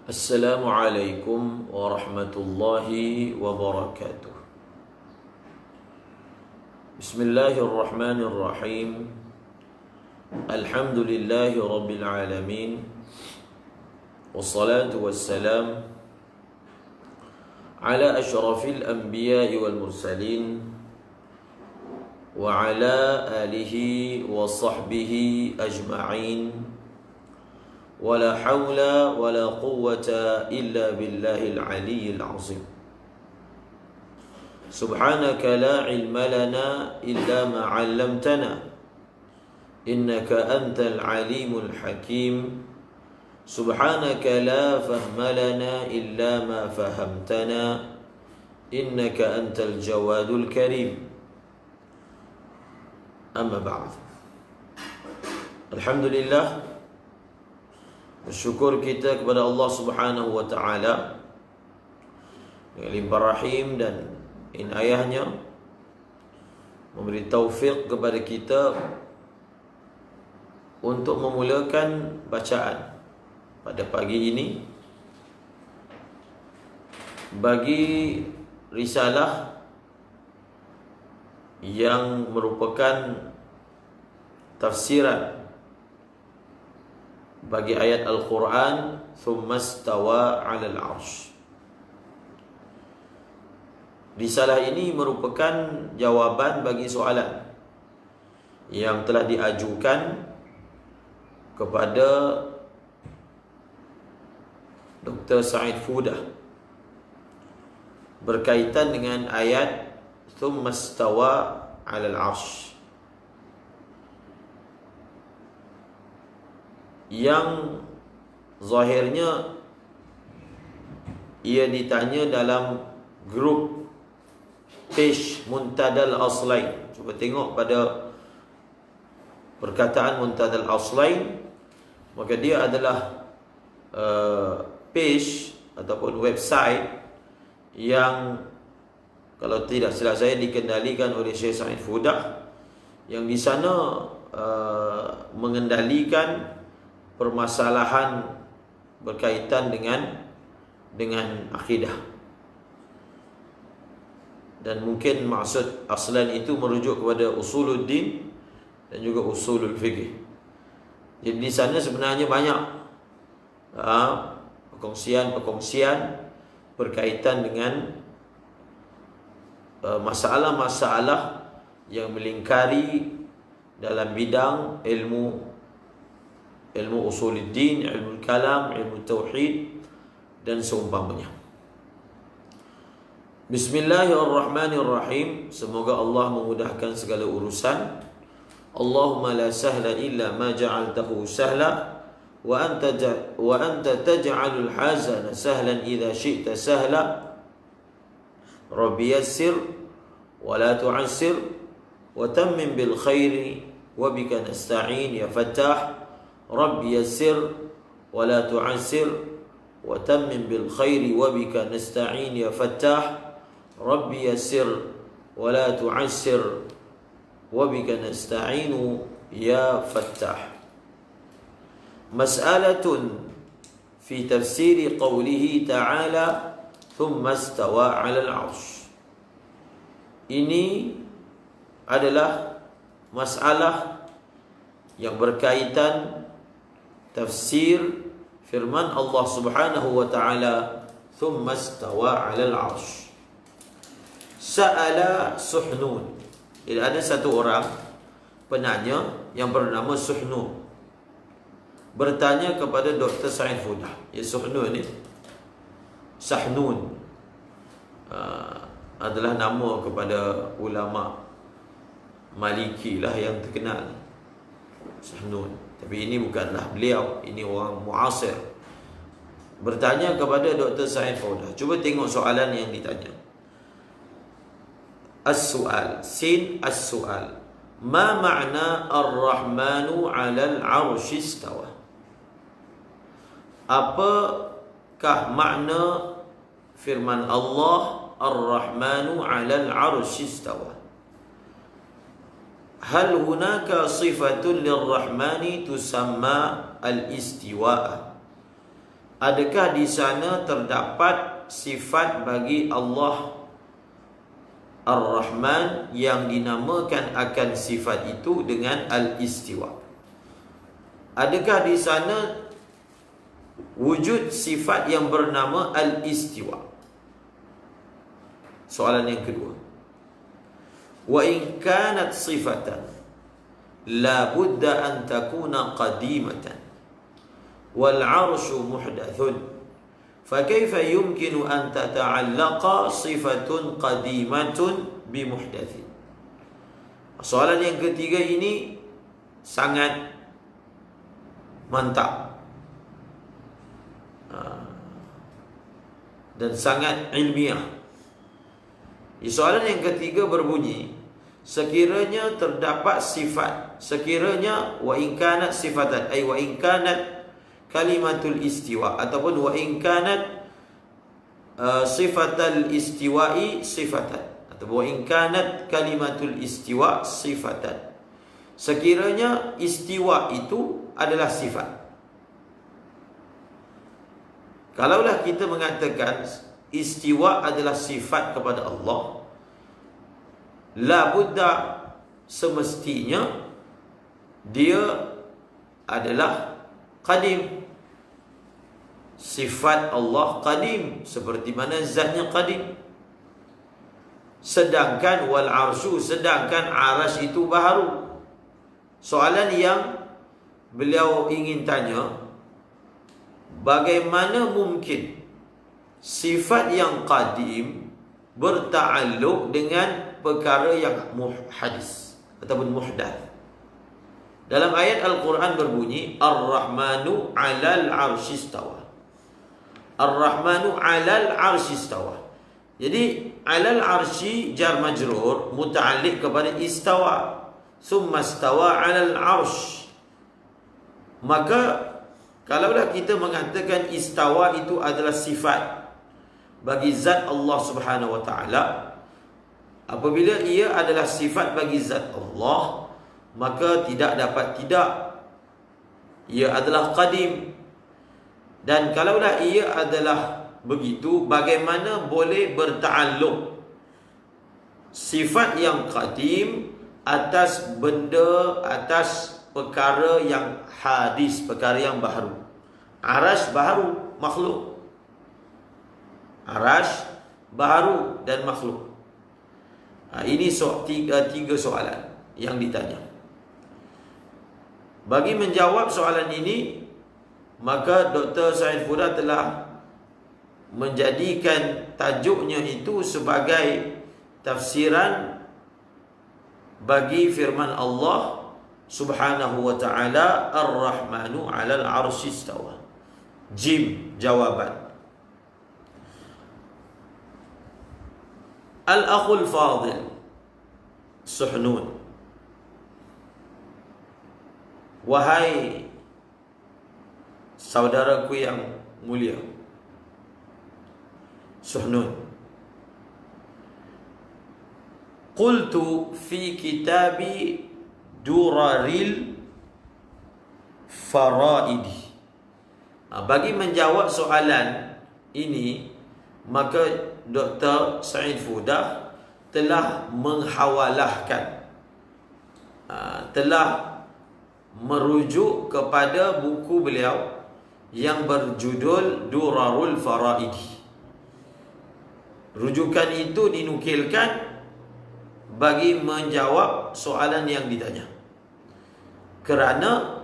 Assalamualaikum warahmatullahi wabarakatuh. Bismillahirrahmanirrahim. Alhamdulillahi rabbil alamin. Wassalatu wassalam ala asyrafil anbiya'i wal mursalin wa ala alihi wa sahbihi ajma'in. ولا حول ولا قوة إلا بالله العلي العظيم. سبحانك لا علم لنا إلا ما علمتنا إنك أنت العليم الحكيم. سبحانك لا فهم لنا إلا ما فهمتنا إنك أنت الجواد الكريم. أما بعد، الحمد لله, bersyukur kita kepada Allah Subhanahu wa taala yang limpah rahim dan inayahnya memberi taufik kepada kita untuk memulakan bacaan pada pagi ini bagi risalah yang merupakan tafsiran bagi ayat Al-Quran, thumma stawa 'alal 'arsy. Risalah ini merupakan jawaban bagi soalan yang telah diajukan kepada Dr. Said Fudah berkaitan dengan ayat thumma stawa 'alal 'arsy, yang zahirnya ia ditanya dalam grup page Muntadal Aslain. Cuba tengok pada perkataan Muntadal Aslain, maka dia adalah page ataupun website yang kalau tidak silap saya dikendalikan oleh Syekh Said Fudah, yang di sana mengendalikan permasalahan berkaitan dengan akidah. Dan mungkin maksud aslan itu merujuk kepada usuluddin dan juga usulul fiqh. Jadi di sana sebenarnya banyak perkongsian berkaitan dengan masalah-masalah yang melingkari dalam bidang ilmu usuluddin, ilmu kalam, ilmu tauhid dan seumpamanya. Bismillahirrahmanirrahim. Semoga Allah memudahkan segala urusan. Allahumma la sahla illa ma ja'altahu sahla wa anta taj'alul hazana sahlan idza syi'ta sahla. Rabbi yassir wa la tu'assir wa tammim bil khairi wa bika nasta'in ya Fattah. Rabbi yassir wa la tu'assir wa tammim bil khairi wa bika nasta'in ya Fattah. Rabbi yassir wa la tu'assir wa bika nasta'inu ya Fattah. Mas'alatun fi tafsiri qawlihi ta'ala thumma istawa 'alal 'arsy. Ini adalah masalah yang berkaitan tafsir firman Allah Subhanahu wa taala thumma istawa 'alal 'arsy. Sa'ala Suhnun. Jadi ada satu orang penanya yang bernama Suhnun bertanya kepada Dr. Said Fudah. Ya, Suhnun ni Sahnun adalah nama kepada ulama Maliki lah yang terkenal, Sahnun. Tapi ini bukanlah beliau, ini orang muasir. Bertanya kepada Dr. Said Fudah. Cuba tengok soalan yang ditanya. As-su'al, sin as-su'al. Ma ma'na ar-Rahmanu 'alal 'arsy istawa? Apakah makna firman Allah ar-Rahmanu 'alal 'arsy istawa? Hal hunaka sifatun lirrahmani tusamma al-istiwa'a? adakah di sana terdapat sifat bagi Allah Ar-Rahman yang dinamakan akan sifat itu dengan Al-Istiwa? Adakah di sana wujud sifat yang bernama Al-Istiwa? Soalan yang kedua. Wa in kanat sifatan la budda an takuna qadimatan wal 'arsyu muhdathun فكيف يمكن أن تتعلق صفة قديمة بمحدث. Soalan yang ketiga ini sangat mantap dan sangat ilmiah. Soalan yang ketiga berbunyi, sekiranya terdapat sifat, sekiranya wa in kanat sifatan, ay wa in kanat kalimatul istiwa, ataupun wa in kanat sifatal istiwa'i sifatan, atau wa in kanat kalimatul istiwa sifatan. Sekiranya istiwa itu adalah sifat. Kalaulah kita mengatakan istiwa adalah sifat kepada Allah, la budda, semestinya dia adalah qadim. Sifat Allah qadim, seperti mana zatnya qadim. Sedangkan wal arsyu, sedangkan arsy itu baharu. Soalan yang beliau ingin tanya, bagaimana mungkin sifat yang qadim berta'alluq dengan perkara yang hadis ataupun muhdath? Dalam ayat Al-Quran berbunyi, Ar-Rahmanu 'alal 'arsy istawa. Ar-Rahmanu 'alal 'arsy istawa. Jadi 'alal 'arsy jar majrur muta'alliq kepada istawa. Summa istawa 'alal 'arsy. Maka kalaulah kita mengatakan istawa itu adalah sifat bagi zat Allah Subhanahu wa taala, apabila ia adalah sifat bagi zat Allah, maka tidak dapat tidak, ia adalah qadim. Dan kalaulah ia adalah begitu, bagaimana boleh berta'alluq sifat yang qadim atas benda, atas perkara yang hadis, perkara yang baharu. Arash baharu, makhluk. Arash baharu dan makhluk. Ini tiga soalan yang ditanya. Bagi menjawab soalan ini, maka Dr. Said Fuda telah menjadikan tajuknya itu sebagai tafsiran bagi firman Allah Subhanahu wa ta'ala, Ar-Rahmanu 'alal 'arsy istawa. Jim, jawaban. Al-akhul fadil Suhnun, wahai saudaraku yang mulia Suhnun, qultu fi kitabi Duraril Faraidi. Bagi menjawab soalan ini, maka Dr. Said Fuda telah menghawalahkan, telah merujuk kepada buku beliau yang berjudul Durarul Faraidi. Rujukan itu dinukilkan bagi menjawab soalan yang ditanya, kerana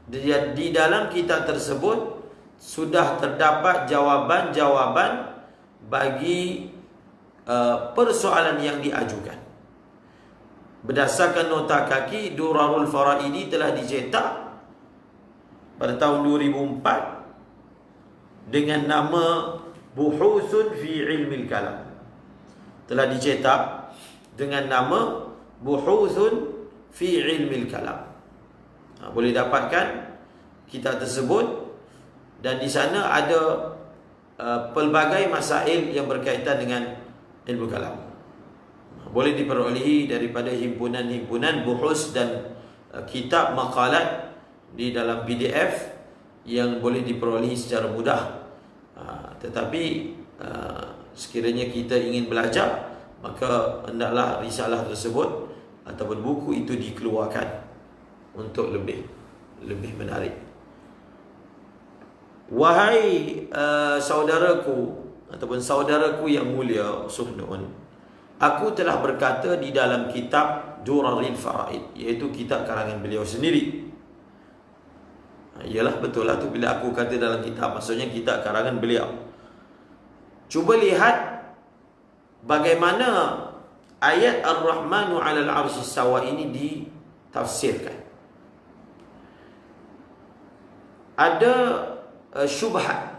di dalam kitab tersebut sudah terdapat jawaban-jawaban bagi persoalan yang diajukan. Berdasarkan nota kaki, Durarul Faraidi telah dicetak pada tahun 2004 dengan nama Buhuthun fi Ilmil Kalam. Telah dicetak dengan nama Buhuthun fi Ilmil Kalam. Boleh dapatkan kitab tersebut, dan di sana ada pelbagai masail yang berkaitan dengan ilmu kalam. Boleh diperolehi daripada himpunan-himpunan buhus dan kitab maqalat di dalam PDF yang boleh diperolehi secara mudah Tetapi sekiranya kita ingin belajar, maka hendaklah risalah tersebut ataupun buku itu dikeluarkan untuk lebih menarik. Wahai saudaraku ataupun saudaraku yang mulia Suhnun, aku telah berkata di dalam kitab Duraril Faraid, iaitu kitab karangan beliau sendiri. Ialah betul lah tu bila aku kata dalam kitab, maksudnya kitab karangan beliau. Cuba lihat bagaimana ayat Ar-Rahmanu 'alal 'arsy istawa ini ditafsirkan. Ada syubhat.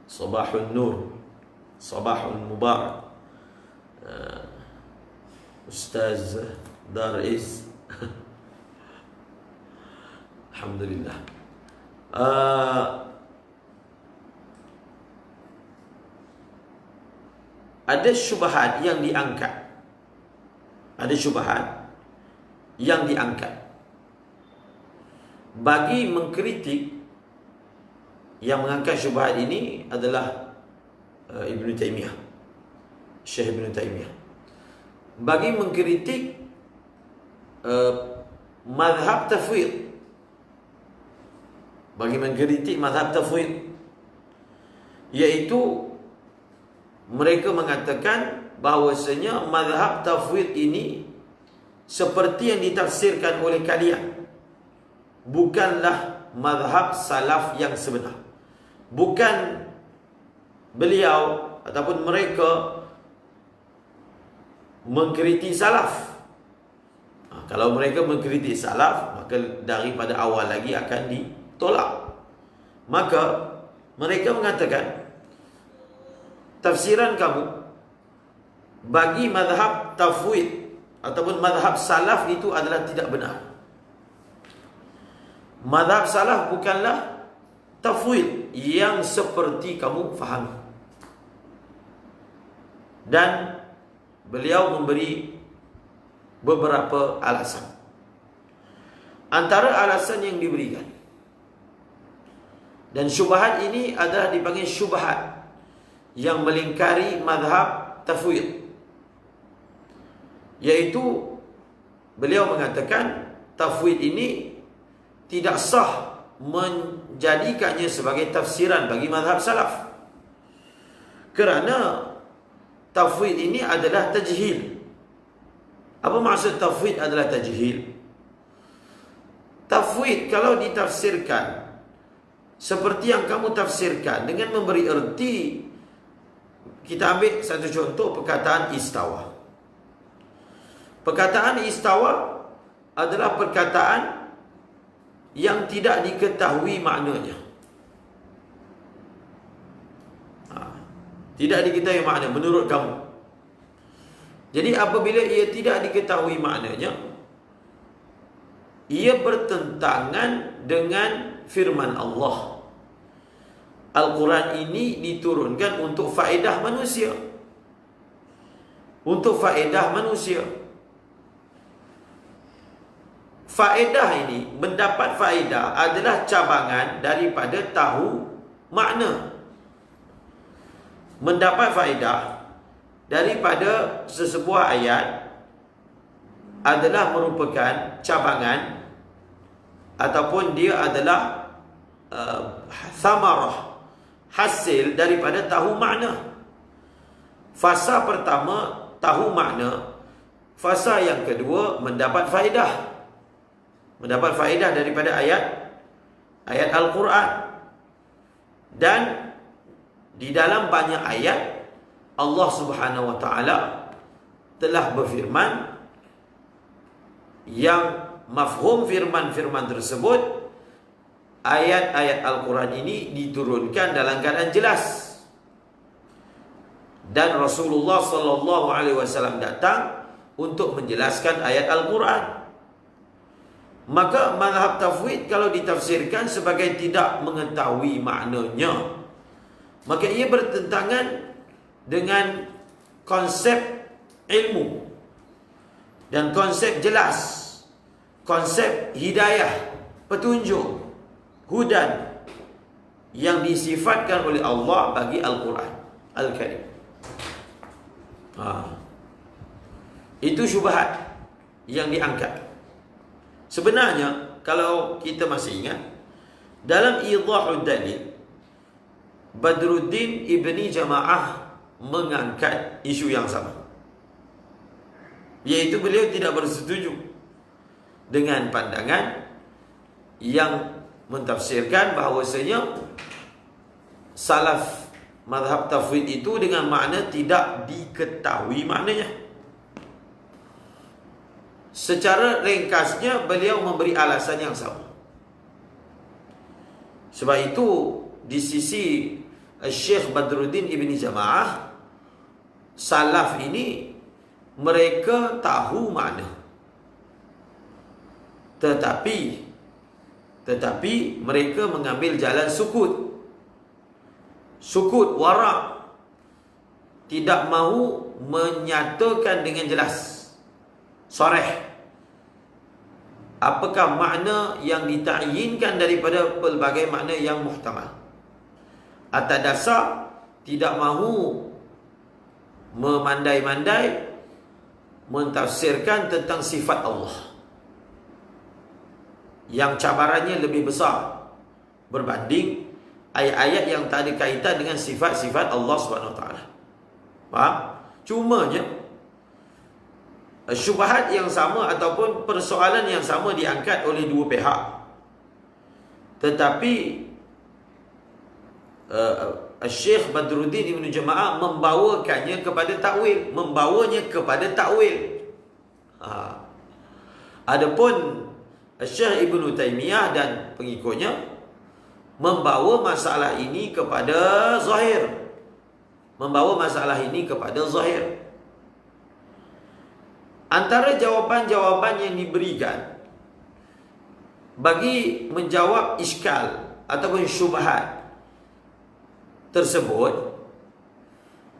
Sabahun Nur, Sabahun Mubarak, Ustaz Daris. Alhamdulillah. Ada syubhat yang diangkat. Ada syubhat yang diangkat bagi mengkritik. Yang mengangkat syubhat ini adalah Ibn Taymiyah, Syekh Ibn Taymiyah, bagi mengkritik mazhab tafwid, bagi mengkritik mazhab tafwid, iaitu mereka mengatakan bahawasanya mazhab tafwid ini seperti yang ditafsirkan oleh kalian bukanlah mazhab salaf yang sebenar. Bukan beliau ataupun mereka mengkritik salaf. Kalau mereka mengkritik salaf, maka daripada awal lagi akan ditolak. Maka mereka mengatakan tafsiran kamu bagi mazhab tafwid ataupun mazhab salaf itu adalah tidak benar. Mazhab salaf bukanlah tafwid yang seperti kamu faham. Dan beliau memberi beberapa alasan. Antara alasan yang diberikan, dan syubhat ini adalah dipanggil syubhat yang melingkari mazhab tafwid, yaitu beliau mengatakan tafwid ini tidak sah menjadikannya sebagai tafsiran bagi mazhab salaf, kerana tafwid ini adalah tajhil. Apa maksud tafwid adalah tajhil? Tafwid kalau ditafsirkan seperti yang kamu tafsirkan dengan memberi erti, kita ambil satu contoh perkataan istawa. Perkataan istawa adalah perkataan yang tidak diketahui maknanya. Tidak diketahui makna menurut kamu. Jadi apabila ia tidak diketahui maknanya, ia bertentangan dengan firman Allah. Al-Quran ini diturunkan untuk faedah manusia. Untuk faedah manusia. Faedah ini, mendapat faedah adalah cabangan daripada tahu makna. Mendapat faedah daripada sesebuah ayat adalah merupakan cabangan ataupun dia adalah thamarah, hasil daripada tahu makna. Fasa pertama tahu makna, fasa yang kedua mendapat faedah. Mendapat faedah daripada ayat Al-Quran. Dan di dalam banyak ayat Allah Subhanahu wa taala telah berfirman yang mafhum firman-firman tersebut, ayat-ayat Al-Quran ini diturunkan dalam keadaan jelas. Dan Rasulullah sallallahu alaihi wasallam datang untuk menjelaskan ayat Al-Quran. Maka mazhab tafwid kalau ditafsirkan sebagai tidak mengetahui maknanya, maka ia bertentangan dengan konsep ilmu dan konsep jelas konsep hidayah, petunjuk, hudan yang disifatkan oleh Allah bagi Al-Quran Al-Karim. Itu syubhat yang diangkat. Sebenarnya kalau kita masih ingat, dalam Idhahud Dalil, Badruddin Ibni Jama'ah mengangkat isu yang sama, iaitu beliau tidak bersetuju dengan pandangan yang mentafsirkan bahawasanya salaf mazhab tafwid itu dengan makna tidak diketahui maknanya. Secara ringkasnya beliau memberi alasan yang sama. Sebab itu di sisi Syekh Badruddin Ibni Jama'ah, salaf ini mereka tahu makna, tetapi mereka mengambil jalan sukut, warak, tidak mahu menyatakan dengan jelas, sarih, apakah makna yang ditakyinkan daripada pelbagai makna yang muhtamal. Atas dasar tidak mahu memandai-mandai mentafsirkan tentang sifat Allah yang cabarannya lebih besar berbanding ayat-ayat yang tak ada kaitan dengan sifat-sifat Allah SWT. Faham? Cumanya syubhat yang sama ataupun persoalan yang sama diangkat oleh dua pihak, tetapi Syekh Badruddin Ibn Jama'ah membawanya kepada takwil. Adapun Syekh Ibn Taymiyah dan pengikutnya membawa masalah ini kepada zahir. Antara jawapan-jawapan yang diberikan bagi menjawab iskal ataupun syubhat tersebut,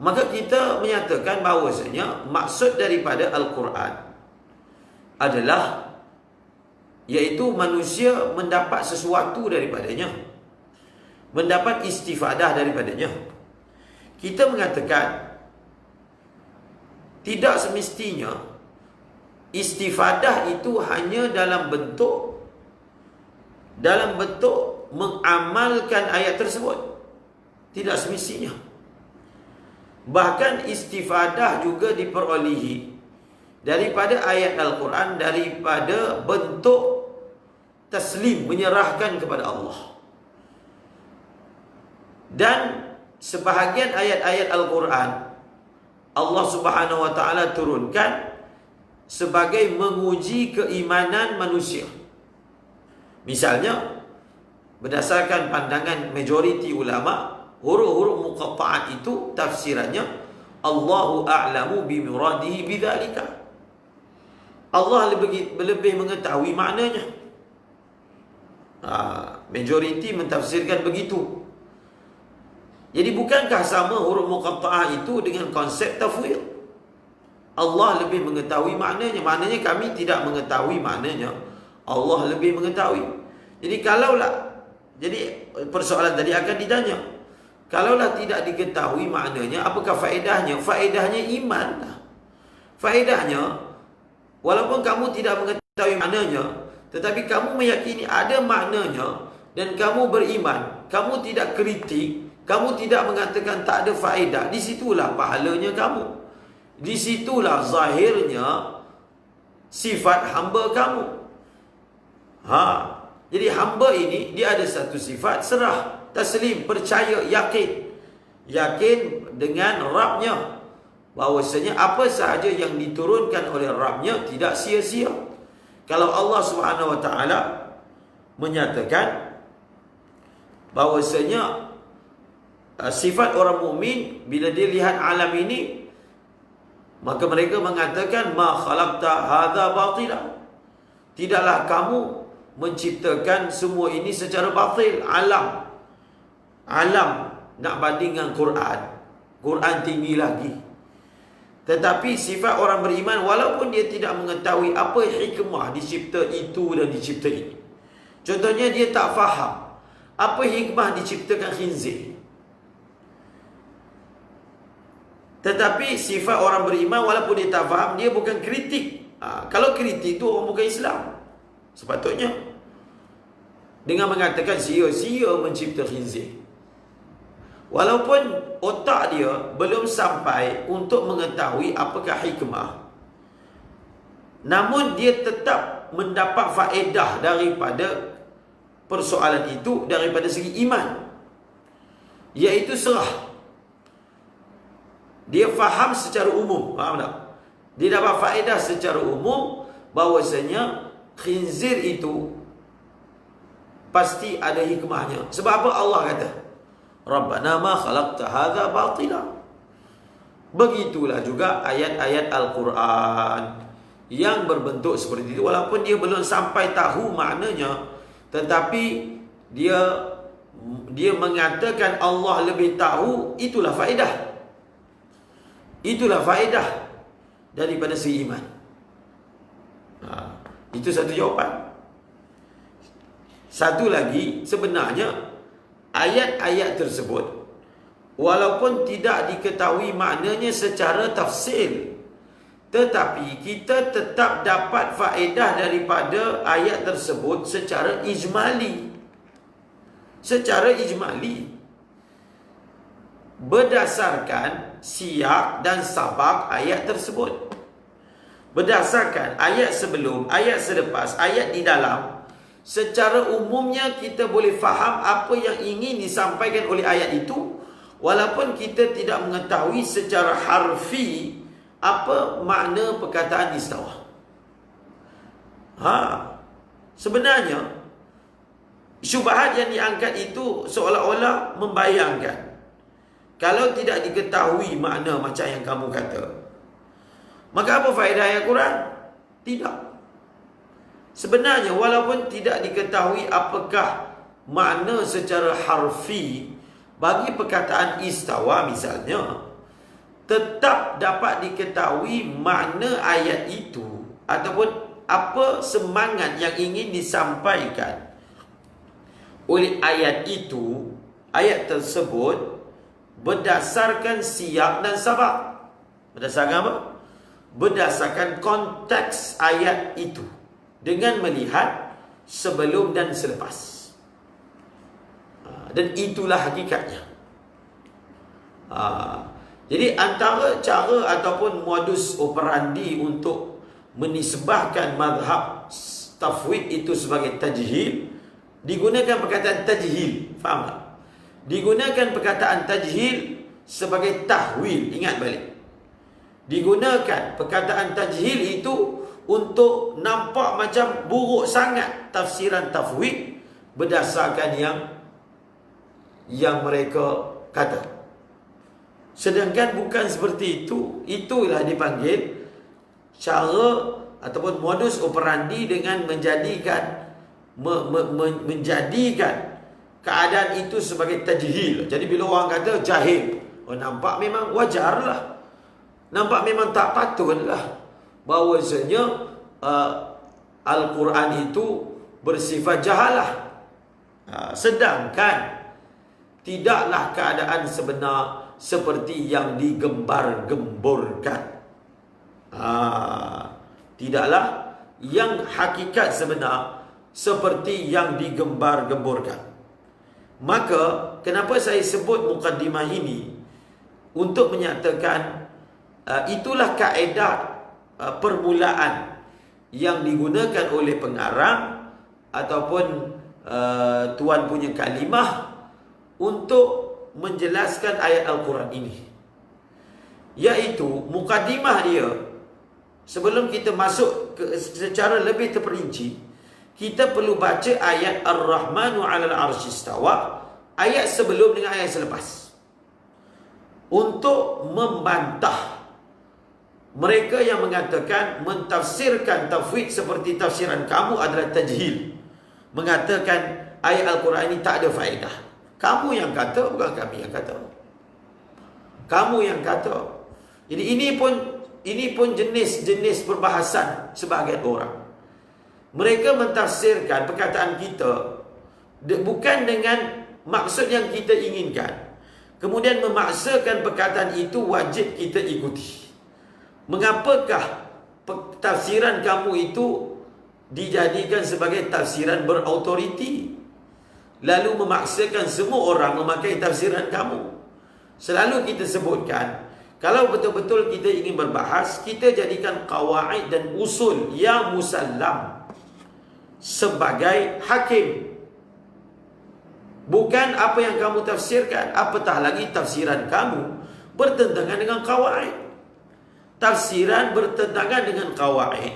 maka kita menyatakan bahawasanya maksud daripada Al-Quran adalah iaitu manusia mendapat sesuatu daripadanya, mendapat istifadah daripadanya. Kita mengatakan tidak semestinya istifadah itu hanya dalam bentuk mengamalkan ayat tersebut. Tidak semestinya. Bahkan istifadah juga diperolehi daripada ayat Al-Quran, daripada bentuk taslim, menyerahkan kepada Allah. Dan sebahagian ayat-ayat Al-Quran Allah Subhanahu wa ta'ala turunkan sebagai menguji keimanan manusia. Misalnya, berdasarkan pandangan majoriti ulama, huruf-huruf muqatta'at itu tafsirannya Allahu a'lamu bimuradihi bidzalika. Allah lebih mengetahui maknanya. Majoriti mentafsirkan begitu. Jadi bukankah sama huruf muqatta'ah itu dengan konsep tafwid? Allah lebih mengetahui maknanya. Maknanya kami tidak mengetahui maknanya, Allah lebih mengetahui. Jadi persoalan tadi akan ditanya, kalaulah tidak diketahui maknanya, apakah faedahnya? Faedahnya iman. Faedahnya, walaupun kamu tidak mengetahui maknanya, tetapi kamu meyakini ada maknanya dan kamu beriman, kamu tidak kritik, kamu tidak mengatakan tak ada faedah, disitulah pahalanya kamu. Disitulah zahirnya sifat hamba kamu. Jadi hamba ini dia ada satu sifat serah, taslim, percaya, yakin dengan Rabbnya, bahawasanya apa sahaja yang diturunkan oleh Rabbnya tidak sia-sia. Kalau Allah Subhanahu wa ta'ala menyatakan bahawasanya sifat orang mukmin bila dia lihat alam ini, maka mereka mengatakan ma khalaqta hadza batila, tidaklah kamu menciptakan semua ini secara batil. Alam nak banding dengan Quran tinggi lagi. Tetapi sifat orang beriman walaupun dia tidak mengetahui apa hikmah dicipta itu dan dicipta ini. Contohnya dia tak faham apa hikmah diciptakan khinzir. Tetapi sifat orang beriman walaupun dia tak faham, dia bukan kritik. Kalau kritik itu orang bukan Islam. Sepatutnya dengan mengatakan sia-sia mencipta khinzir. Walaupun otak dia belum sampai untuk mengetahui apakah hikmah, namun dia tetap mendapat faedah daripada persoalan itu daripada segi iman, iaitu serah. Dia faham secara umum, faham tak? Dia dapat faedah secara umum bahawasanya khinzir itu pasti ada hikmahnya. Sebab apa Allah kata, Rabbana ma khalaqta hadza batila. Begitulah juga ayat-ayat Al-Quran yang berbentuk seperti itu, walaupun dia belum sampai tahu maknanya, tetapi dia mengatakan Allah lebih tahu. Itulah faedah. Itulah faedah daripada si iman. Itu satu jawapan. Satu lagi, sebenarnya ayat-ayat tersebut walaupun tidak diketahui maknanya secara tafsir, tetapi kita tetap dapat faedah daripada ayat tersebut secara ijmali. Secara ijmali, berdasarkan siyak dan sabak ayat tersebut. Berdasarkan ayat sebelum, ayat selepas, ayat di dalam, secara umumnya kita boleh faham apa yang ingin disampaikan oleh ayat itu, walaupun kita tidak mengetahui secara harfi apa makna perkataan istawa. Sebenarnya syubhat yang diangkat itu seolah-olah membayangkan kalau tidak diketahui makna macam yang kamu kata, maka apa faedah ayat Quran? Tidak. Sebenarnya walaupun tidak diketahui apakah makna secara harfi bagi perkataan istawa misalnya, tetap dapat diketahui makna ayat itu ataupun apa semangat yang ingin disampaikan oleh ayat itu, ayat tersebut, berdasarkan siyak dan sabak. Berdasarkan apa? Berdasarkan konteks ayat itu, dengan melihat sebelum dan selepas. Dan itulah hakikatnya. Jadi antara cara ataupun modus operandi untuk menisbahkan mazhab tafwid itu sebagai tajhil, digunakan perkataan tajhil. Faham tak? Digunakan perkataan tajhil sebagai tahwil. Ingat balik, digunakan perkataan tajhil itu untuk nampak macam buruk sangat tafsiran tafwid berdasarkan yang mereka kata. Sedangkan bukan seperti itu. Itulah dipanggil cara ataupun modus operandi dengan menjadikan keadaan itu sebagai tajhil. Jadi bila orang kata jahil, nampak memang wajarlah, nampak memang tak patutlah bahawasanya Al-Quran itu bersifat jahalah. Sedangkan tidaklah keadaan sebenar seperti yang digembar-gemborkan. Tidaklah yang hakikat sebenar seperti yang digembar-gemborkan. Maka kenapa saya sebut mukaddimah ini? Untuk menyatakan itulah kaedah permulaan yang digunakan oleh pengarang ataupun tuan punya kalimah untuk menjelaskan ayat Al-Quran ini, iaitu mukaddimah dia. Sebelum kita masuk secara lebih terperinci, kita perlu baca ayat Ar-Rahmanu 'alal 'arsy istawa, ayat sebelum dengan ayat selepas, untuk membantah mereka yang mengatakan mentafsirkan tafwid seperti tafsiran kamu adalah tajhil, mengatakan ayat Al-Quran ini tak ada faedah. Kamu yang kata, bukan kami yang kata. Kamu yang kata. Jadi ini pun ini pun jenis-jenis perbahasan sebahagian orang. Mereka mentafsirkan perkataan kita bukan dengan maksud yang kita inginkan, kemudian memaksakan perkataan itu wajib kita ikuti. Mengapakah tafsiran kamu itu dijadikan sebagai tafsiran berautoriti, lalu memaksakan semua orang memakai tafsiran kamu? Selalu kita sebutkan, kalau betul-betul kita ingin berbahas, kita jadikan qawaid dan usul yang musallam sebagai hakim, bukan apa yang kamu tafsirkan. Apatah lagi tafsiran kamu bertentangan dengan qawaid. Tafsiran bertentangan dengan qawaid,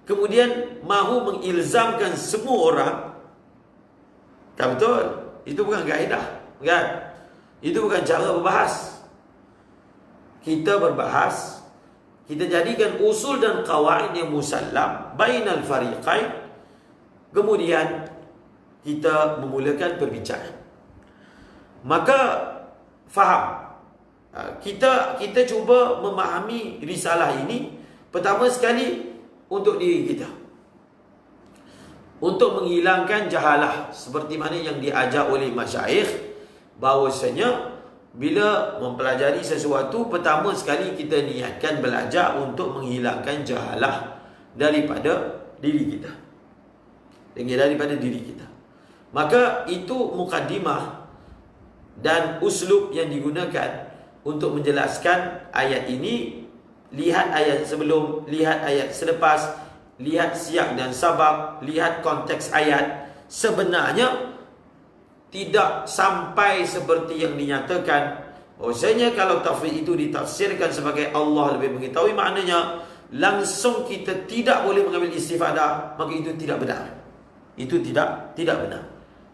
kemudian mahu mengilzamkan semua orang. Tak betul. Itu bukan kaedah, kan? Itu bukan cara berbahas. Kita berbahas, kita jadikan usul dan qawaid yang musallam bainal fariqain, kemudian kita memulakan perbincangan. Maka faham, kita cuba memahami risalah ini pertama sekali untuk diri kita, untuk menghilangkan jahalah seperti mana yang diajar oleh masyayikh, bahawasanya bila mempelajari sesuatu, pertama sekali kita niatkan belajar untuk menghilangkan jahalah daripada diri kita, daripada diri kita. Maka itu mukaddimah dan uslub yang digunakan untuk menjelaskan ayat ini. Lihat ayat sebelum, lihat ayat selepas, lihat siyak dan sabab, lihat konteks ayat. Sebenarnya tidak sampai seperti yang dinyatakan. Bahwasanya kalau tafsir itu ditafsirkan sebagai Allah lebih mengetahui maknanya, langsung kita tidak boleh mengambil istifadah, maka itu tidak benar. Itu tidak benar.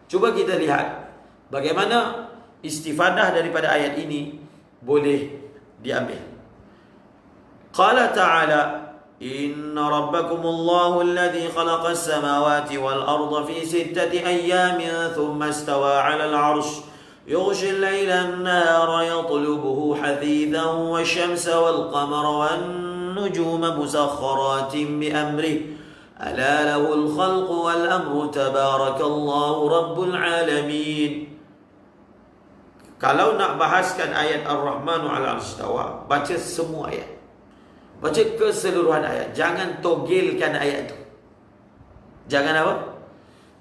Cuba kita lihat bagaimana istifadah daripada ayat ini boleh diambil. Qala ta'ala, inna rabbakumullahu alladhi khalaqas samawati wal arda fi 6 ayyamin thumma istawa 'alal 'arsy yughshi al-layla an-nahara yatlubuhu hadithan wash-shamsa wal qamara wan nujuma musakhkharatin bi amrihi ala lahul khalqu wal amru tabarakallahu rabbul alamin. Kalau nak bahaskan ayat Ar-Rahmanu 'alal 'arsy istawa, baca semua ayat. Baca keseluruhan ayat. Jangan togilkan ayat itu. Jangan apa?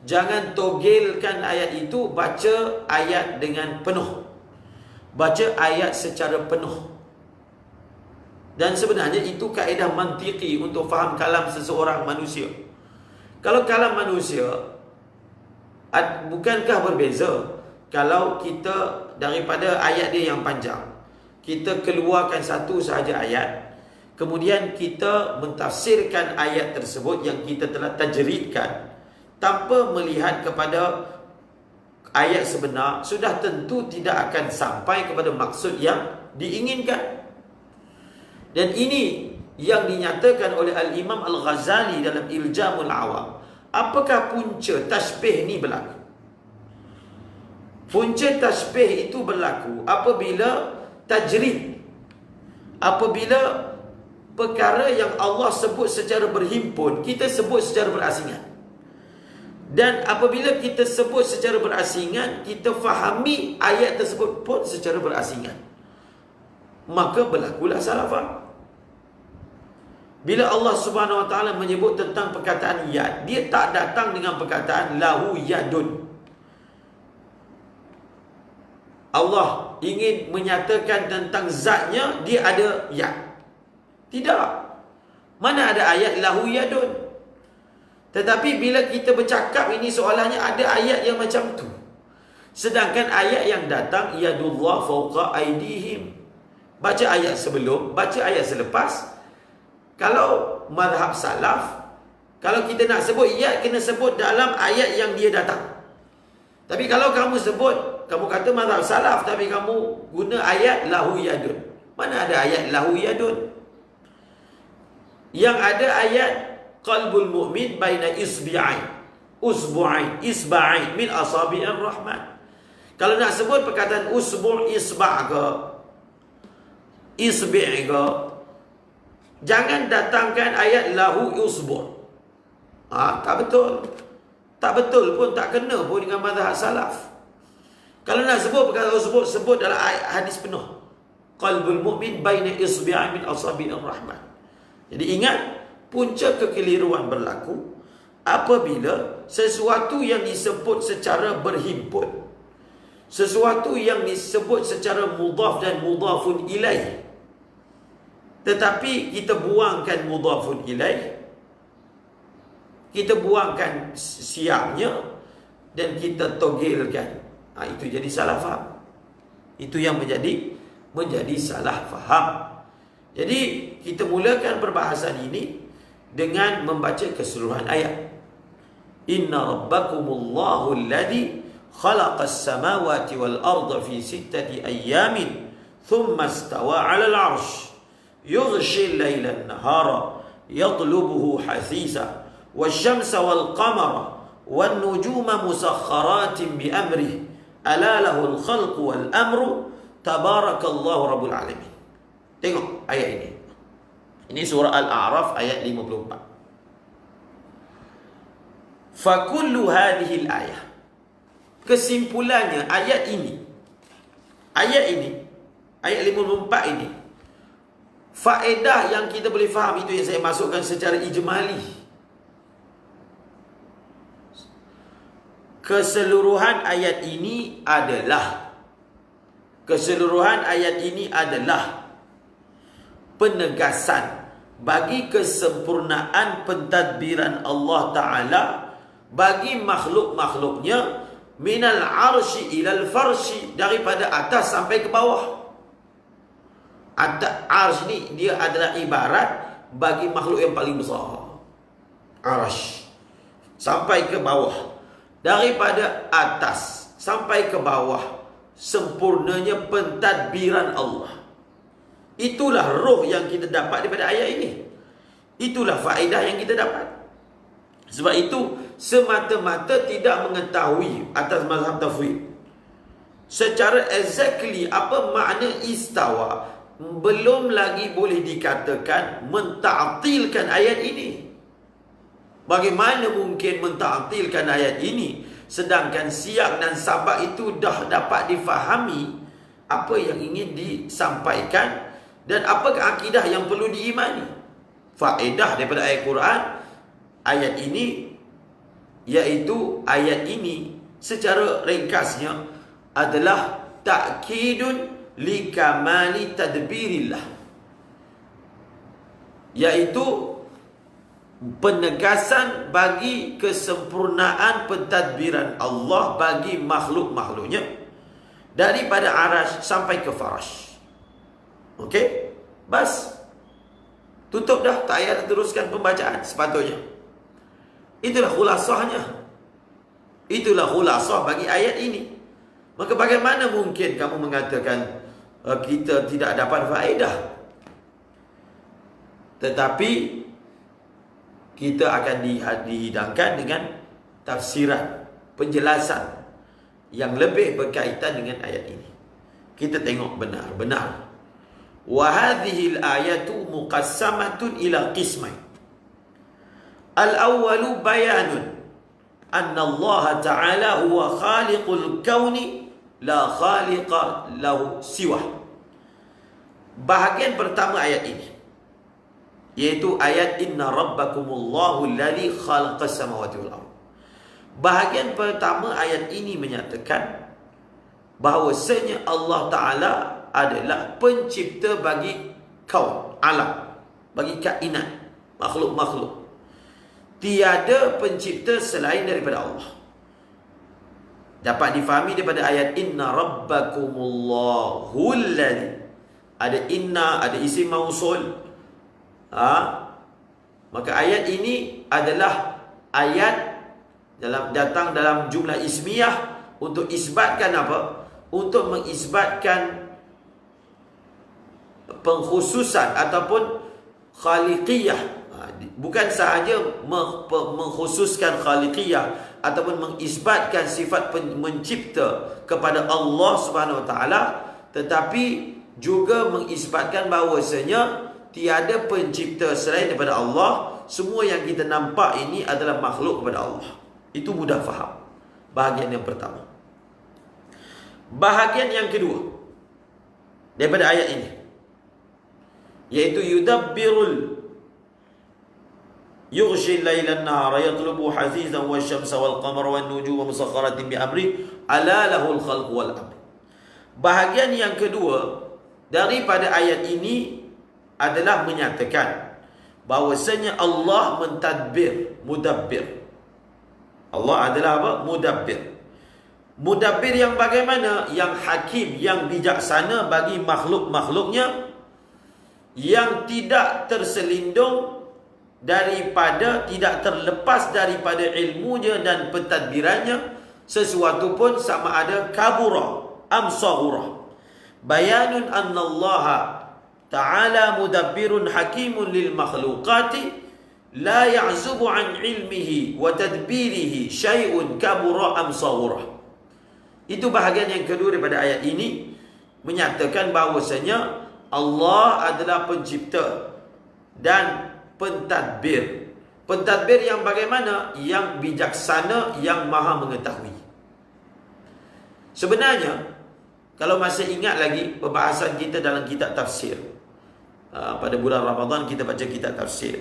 Jangan togilkan ayat itu. Baca ayat dengan penuh. Baca ayat secara penuh. Dan sebenarnya itu kaedah mantiki untuk faham kalam seseorang manusia. Kalau kalam manusia, bukankah berbeza kalau kita daripada ayat dia yang panjang, kita keluarkan satu sahaja ayat, kemudian kita mentafsirkan ayat tersebut yang kita telah tajridkan tanpa melihat kepada ayat sebenar, sudah tentu tidak akan sampai kepada maksud yang diinginkan. Dan ini yang dinyatakan oleh Al-Imam Al-Ghazali dalam Iljamul Awam. Apakah punca tasbih ni berlaku? Punca tasbih itu berlaku apabila tajrid, apabila perkara yang Allah sebut secara berhimpun, kita sebut secara berasingan. Dan apabila kita sebut secara berasingan, kita fahami ayat tersebut pun secara berasingan, maka berlakulah salah faham. Bila Allah Subhanahu Wa Taala menyebut tentang perkataan yad, dia tak datang dengan perkataan lahu yadun. Allah ingin menyatakan tentang zatnya, dia ada yad. Tidak. Mana ada ayat lahu yadun? Tetapi bila kita bercakap ini, soalannya ada ayat yang macam tu. Sedangkan ayat yang datang, yadullah fawqa aydihim. Baca ayat sebelum, baca ayat selepas. Kalau mazhab salaf, kalau kita nak sebut yad, kena sebut dalam ayat yang dia datang. Tapi kalau kamu sebut, kamu kata mazhab salaf, tapi kamu guna ayat lahu yadun. Mana ada ayat lahu yadun? Yang ada ayat qalbul mu'min baina isbi'ain, isba'ain min asabi'ir rahman. Kalau nak sebut perkataan usbu' isba' ke isbi' ke, Jangan datangkan ayat lahu usbur. Tak betul. Tak betul pun, tak kena pun dengan mazhab salaf. Kalau nak sebut perkara usbur, sebut dalam ayat hadis penuh. Qalbul mu'min baina isbi'in min asabi'ir rahman. Jadi ingat, punca kekeliruan berlaku apabila sesuatu yang disebut secara berhimpun, sesuatu yang disebut secara mudhaf dan mudhafun ilaih, tetapi kita buangkan mudhafun ilaih, kita buangkan siapnya, dan kita togilkan. Itu jadi salah faham. Itu yang menjadi salah faham. Jadi kita mulakan perbahasan ini dengan membaca keseluruhan ayat. Inna rabbakumullahu alladhi khalaqas samawati wal arda fi sittati ayyamin thumma istawa 'alal 'arsy yughshi al-laila an-nahara yatlubuhu hasisa wasyamsa wal qamara wan nujuma musakhkharatin bi amrihi ala lahul khalqu wal amru tabarakallahu rabbul alamin. Tengok ayat ini. Ini surah Al-A'raf ayat 54. Fa kullu hadhihi al-ayah, kesimpulannya ayat ini, ayat 54 ini, faedah yang kita boleh faham itu yang saya masukkan secara ijmali. Keseluruhan ayat ini adalah penegasan bagi kesempurnaan pentadbiran Allah Ta'ala bagi makhluk-makhluknya, minal arsy ilal farsy, daripada atas sampai ke bawah. Arsy ni dia adalah ibarat bagi makhluk yang paling besar. Arsy sampai ke bawah, daripada atas sampai ke bawah, sempurnanya pentadbiran Allah. Itulah roh yang kita dapat daripada ayat ini. Itulah faedah yang kita dapat. Sebab itu semata-mata tidak mengetahui atas mazhab tafwid secara exactly apa makna istawa, belum lagi boleh dikatakan menta'tilkan ayat ini. Bagaimana mungkin menta'tilkan ayat ini sedangkan siyak dan sabak itu dah dapat difahami apa yang ingin disampaikan dan apakah akidah yang perlu diimani. Faedah daripada ayat Quran, ayat ini, iaitu ayat ini secara ringkasnya adalah ta'kidun li kamali tadbirillah, iaitu penegasan bagi kesempurnaan pentadbiran Allah bagi makhluk-makhluknya daripada arash sampai ke farash. Okey? Bas. Tutup dah, tak payah teruskan pembacaan sepatutnya. Itulah khulasahnya. Itulah khulasah bagi ayat ini. Maka bagaimana mungkin kamu mengatakan kita tidak dapat faedah? Tetapi kita akan dihidangkan dengan tafsiran, penjelasan yang lebih berkaitan dengan ayat ini. Kita tengok benar-benar. Wa hadhihi al-ayatu muqassamatun ila qismain. Al-awwalu bayanun anna Allah Ta'ala huwa khaliqul kauni la khaliqa lahu siwah. Bahagian pertama ayat ini, yaitu ayat inna rabbakumullahu alladhi khalaqas samawati wal ardh. Bahagian pertama ayat ini menyatakan bahawasanya Allah Ta'ala adalah pencipta bagi kaun, alam, bagi kainat, makhluk-makhluk. Tiada pencipta selain daripada Allah. Dapat difahami daripada ayat inna rabbakumullahu alladhi. Ada inna, ada isim mausul. Maka ayat ini adalah ayat datang dalam jumlah ismiyah untuk isbatkan apa? Untuk mengisbatkan pengkhususan ataupun khaliqiyah. Bukan sahaja mengkhususkan khaliqiyah ataupun mengisbatkan sifat mencipta kepada Allah Subhanahu Wa Taala, tetapi juga mengisbatkan bahawasanya tiada pencipta selain daripada Allah. Semua yang kita nampak ini adalah makhluk kepada Allah. Itu mudah faham. Bahagian yang pertama. Bahagian yang kedua daripada ayat ini, yaitu yughshi al-laila an-nahara yatlubu hafizan wasyamsa wal-qamara wan-nujuma musakhkharatin bi amri ala lahul khalqu wal amr. Bahagian yang kedua daripada ayat ini adalah menyatakan bahawasanya Allah mentadbir, mudabbir. Allah adalah apa? Mudabbir. Mudabbir yang bagaimana? Yang hakim, yang bijaksana bagi makhluk-makhluknya, yang tidak terselindung daripada, tidak terlepas daripada ilmunya dan pentadbirannya sesuatu pun, sama ada kabura am saghura. Bayanun anna Allah ta'ala mudabbirun hakimun lil makhluqati la ya'zubu an ilmihi wa tadbirihi syai'un kabura am saghura. Itu bahagian yang kedua daripada ayat ini, menyatakan bahawasanya Allah adalah pencipta dan pentadbir. Pentadbir yang bagaimana? Yang bijaksana, yang maha mengetahui. Sebenarnya, kalau masih ingat lagi pembahasan kita dalam kitab tafsir, pada bulan Ramadan kita baca kitab tafsir,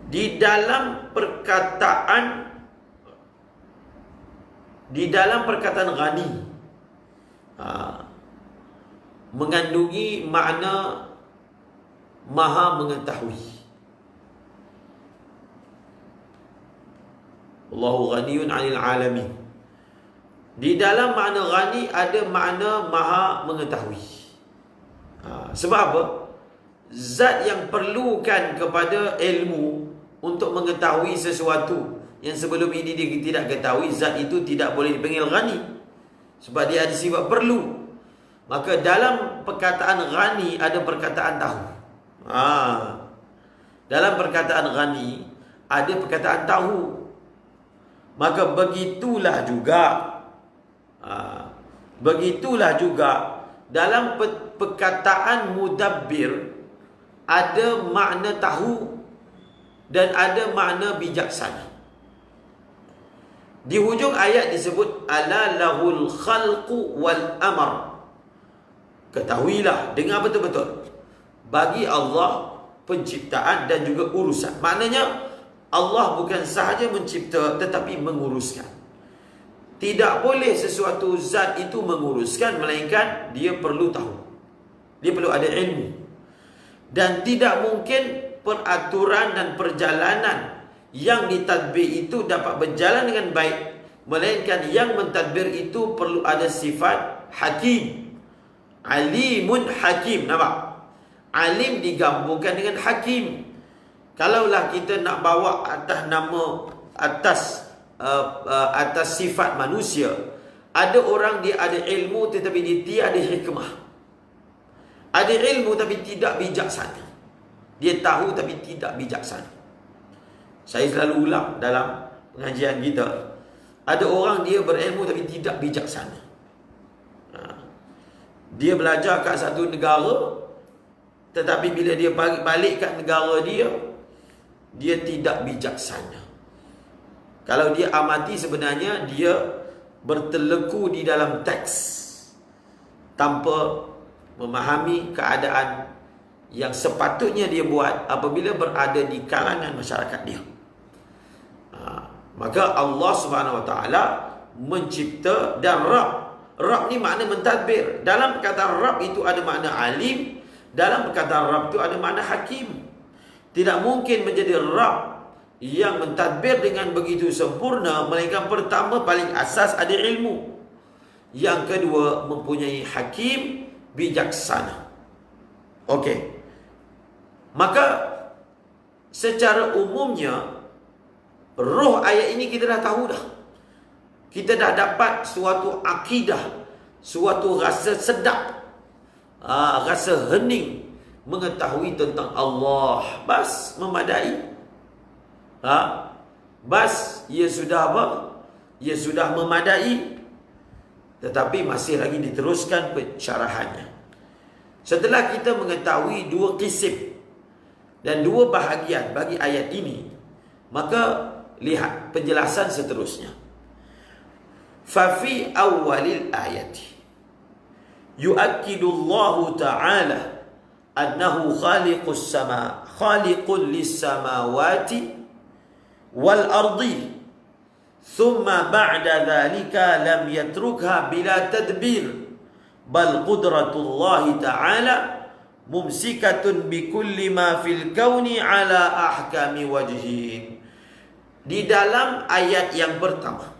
di dalam perkataan ghani mengandungi makna maha mengetahui. Allahu ghaniyun 'anil 'alamin. Di dalam makna ghani ada makna maha mengetahui. Sebab apa? Zat yang perlukan kepada ilmu untuk mengetahui sesuatu yang sebelum ini dia tidak ketahui, zat itu tidak boleh dipanggil ghani, sebab dia ada sifat perlu. Maka dalam perkataan ghani ada perkataan tahu. Dalam perkataan ghani ada perkataan tahu. Maka begitulah juga dalam perkataan mudabbir ada makna tahu dan ada makna bijaksana. Di hujung ayat disebut ala lahul khalqu wal amr. Ketahuilah, dengar betul-betul, bagi Allah penciptaan dan juga urusan. Maknanya Allah bukan sahaja mencipta tetapi menguruskan. Tidak boleh sesuatu zat itu menguruskan, melainkan dia perlu tahu, dia perlu ada ilmu. Dan tidak mungkin peraturan dan perjalanan yang ditadbir itu dapat berjalan dengan baik, melainkan yang mentadbir itu perlu ada sifat hakim. Alimun hakim. Nampak? Alim digabungkan dengan hakim. Kalaulah kita nak bawa atas nama, atas sifat manusia, ada orang dia ada ilmu tetapi dia tiada hikmah. Ada ilmu tapi tidak bijaksana. Dia tahu tapi tidak bijaksana. Saya selalu ulang dalam pengajian kita, ada orang dia berilmu tapi tidak bijaksana. Dia belajar kat satu negara, tetapi bila dia balik kat negara dia tidak bijaksana. Kalau dia amati, sebenarnya dia berteleku di dalam teks tanpa memahami keadaan yang sepatutnya dia buat apabila berada di kalangan masyarakat dia. Maka Allah Subhanahu Wa Taala mencipta dan Rabb. Rabb ni makna mentadbir. Dalam perkataan Rabb itu ada makna alim, dalam perkataan Rabb itu ada makna hakim. Tidak mungkin menjadi Rabb yang mentadbir dengan begitu sempurna, melainkan pertama paling asas ada ilmu, yang kedua mempunyai hakim, bijaksana. Okey. Maka secara umumnya roh ayat ini kita dah tahu dah. Kita dah dapat suatu akidah, suatu rasa sedap, rasa hening mengetahui tentang Allah. Bas, memadai. Bas, ia sudah apa? Ia sudah memadai. Tetapi masih lagi diteruskan pensyarahannya. Setelah kita mengetahui dua kisim dan dua bahagian bagi ayat ini, maka lihat penjelasan seterusnya. Fa fi awwalil ayati yu'akkidu Allah Ta'ala annahu khaliqul lis-samawati wal ardi thumma ba'da dhalika lam yatrukha bila tadbir bal qudratullah ta'ala mumsikatun bikulli ma fil kauni ala ahkami wajhin. Di dalam ayat yang pertama,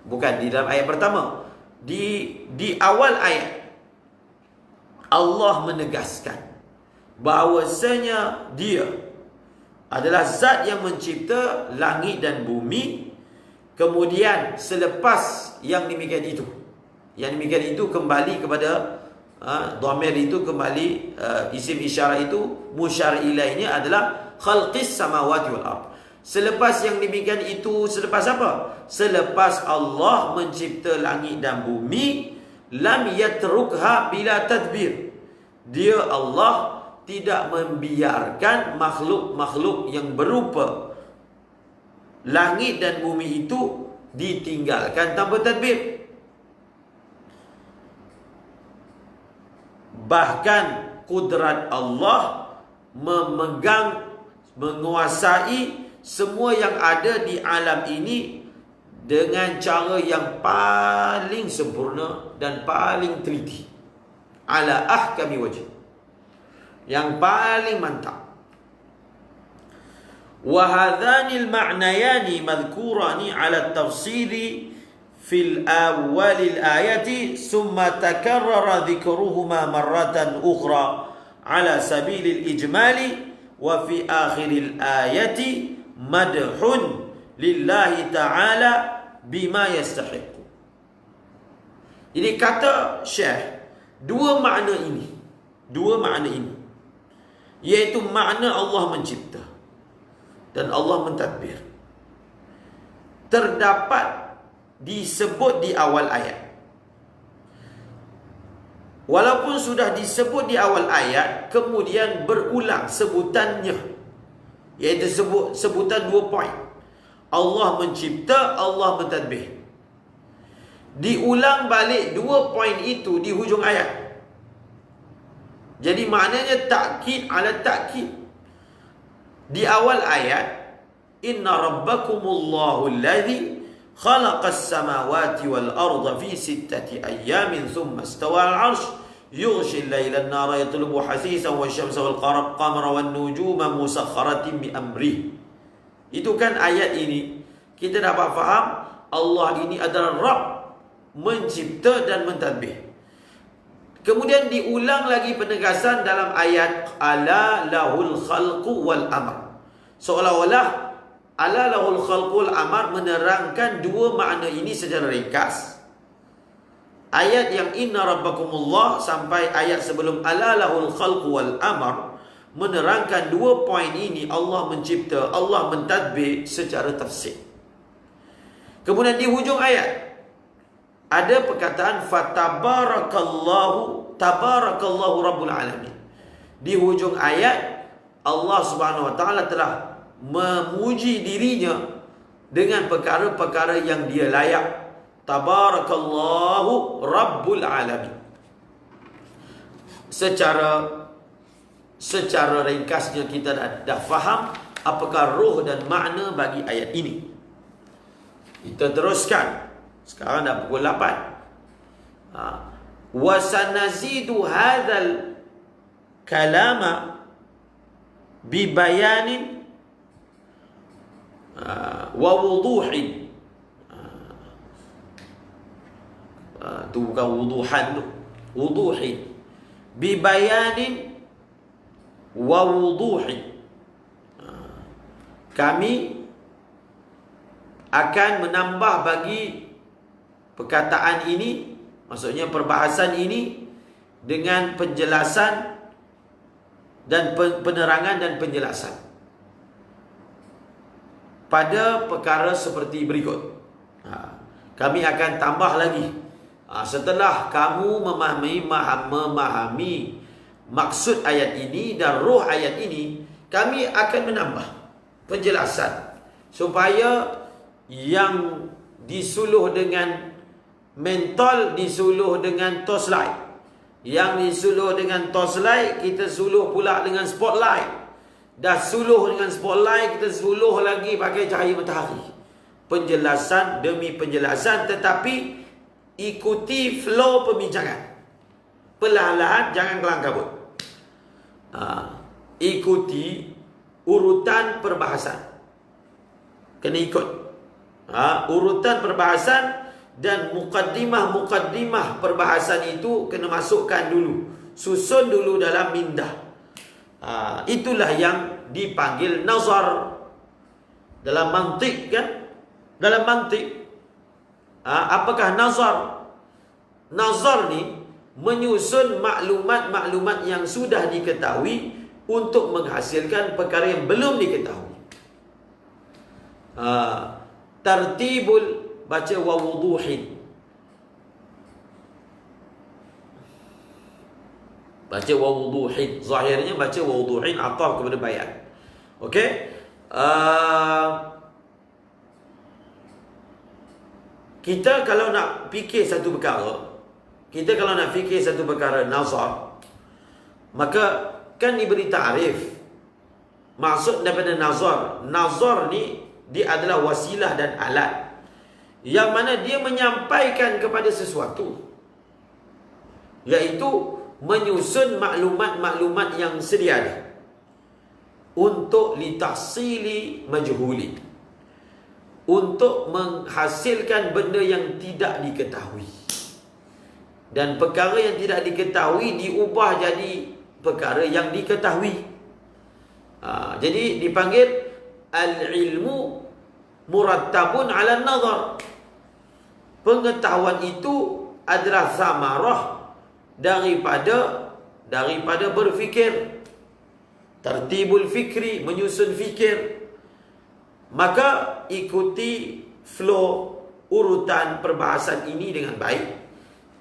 bukan di dalam ayat pertama, di awal ayat Allah menegaskan bahawasanya Dia adalah zat yang mencipta langit dan bumi. Kemudian selepas yang demikian itu, kembali kepada dhamir itu kembali, isim isyarat itu musyar ilaihnya adalah khalqis samawati wal ard. Selepas yang demikian itu, selepas apa? Selepas Allah mencipta langit dan bumi, lam yatrukha bila tadbir. Dia Allah tidak membiarkan makhluk-makhluk yang berupa langit dan bumi itu ditinggalkan tanpa tadbir. Bahkan kudrat Allah memegang, menguasai semua yang ada di alam ini dengan cara yang paling sempurna dan paling teliti, ala ahkami wajh, yang paling mantap. Wa hadhani al-ma'nayani madhkurani ala at-tafsili fil awwalil ayati thumma takarrara dhikruhuma marratan ukhra ala sabilil ijmali wa fi akhiril ayati madhun lillahi ta'ala bima yastahiqu. Jadi kata Syekh, dua makna ini, iaitu makna Allah mencipta dan Allah mentadbir, terdapat disebut di awal ayat. Walaupun sudah disebut di awal ayat, kemudian berulang sebutannya, iaitu sebutan 2 poin. Allah mencipta, Allah mentadbir. Diulang balik 2 poin itu di hujung ayat. Jadi maknanya takkid ala takkid. Di awal ayat, inna rabbakumullahu alladhi khalaqas samawati wal arda fi 6 ayyamin thumma istawa al-'arsy yughshi al-layla an-nara yatlubu hasisan wasyamsa wal qamara wan nujuma musakhkharatin bi amrih. Itu kan ayat ini kita dapat faham Allah ini adalah Rabb, mencipta dan mentadbir. Kemudian diulang lagi penegasan dalam ayat ala lahul khalqu wal amr. Seolah-olah ala lahul khalqu wal amr menerangkan dua makna ini secara ringkas. Ayat yang inna rabbakumullah sampai ayat sebelum ala lahul khalqu wal amr menerangkan 2 poin ini, Allah mencipta, Allah mentadbir secara tafsir. Kemudian di hujung ayat ada perkataan tabarakallahu rabbul alamin. Di hujung ayat Allah Subhanahu wa taala telah memuji dirinya dengan perkara-perkara yang Dia layak. Tabarakallahu rabbul alamin. Secara ringkasnya kita dah faham apakah ruh dan makna bagi ayat ini. Kita teruskan. Sekarang dah pukul 8. Wa sanazidu hadzal kalama bi bayanin wa wuduhin. Itu bukan wuduhan tu. Wuduhin. Bi bayanin wa wuduhin. Kami akan menambah bagi perkataan ini, maksudnya perbahasan ini, dengan penjelasan dan penerangan dan penjelasan pada perkara seperti berikut. Kami akan tambah lagi setelah kamu memahami maksud ayat ini dan roh ayat ini, kami akan menambah penjelasan supaya yang disuluh dengan mentol disuluh dengan torchlight, yang disuluh dengan torchlight kita suluh pula dengan spotlight, dah suluh dengan spotlight kita suluh lagi pakai cahaya matahari. Penjelasan demi penjelasan, tetapi ikuti flow perbincangan, perlahan-lahan, jangan kelang kabut. Ikuti urutan perbahasan, kena ikut urutan perbahasan, dan mukaddimah perbahasan itu kena masukkan dulu, susun dulu dalam mindah. Itulah yang dipanggil nazar dalam mantik, kan? Dalam mantik, apakah nazar? Nazar ni menyusun maklumat-maklumat yang sudah diketahui untuk menghasilkan perkara yang belum diketahui. Tartibul, baca wa wuduhin. Baca wa wuduhin. Zahirnya baca wa wuduhin, ataf kepada bayan. Okey? Kita kalau nak fikir satu perkara, nazar, maka kan diberi ta'rif. Maksud daripada nazar, nazar ni dia adalah wasilah dan alat yang mana dia menyampaikan kepada sesuatu, iaitu menyusun maklumat-maklumat yang sedia ada untuk litahsili majhuli, untuk menghasilkan benda yang tidak diketahui, dan perkara yang tidak diketahui diubah jadi perkara yang diketahui. Jadi dipanggil al-ilmu murattabun ala nazar. Pengetahuan itu adalah samarah daripada berfikir. Tartibul fikri, menyusun fikir. Maka ikuti flow urutan perbahasan ini dengan baik.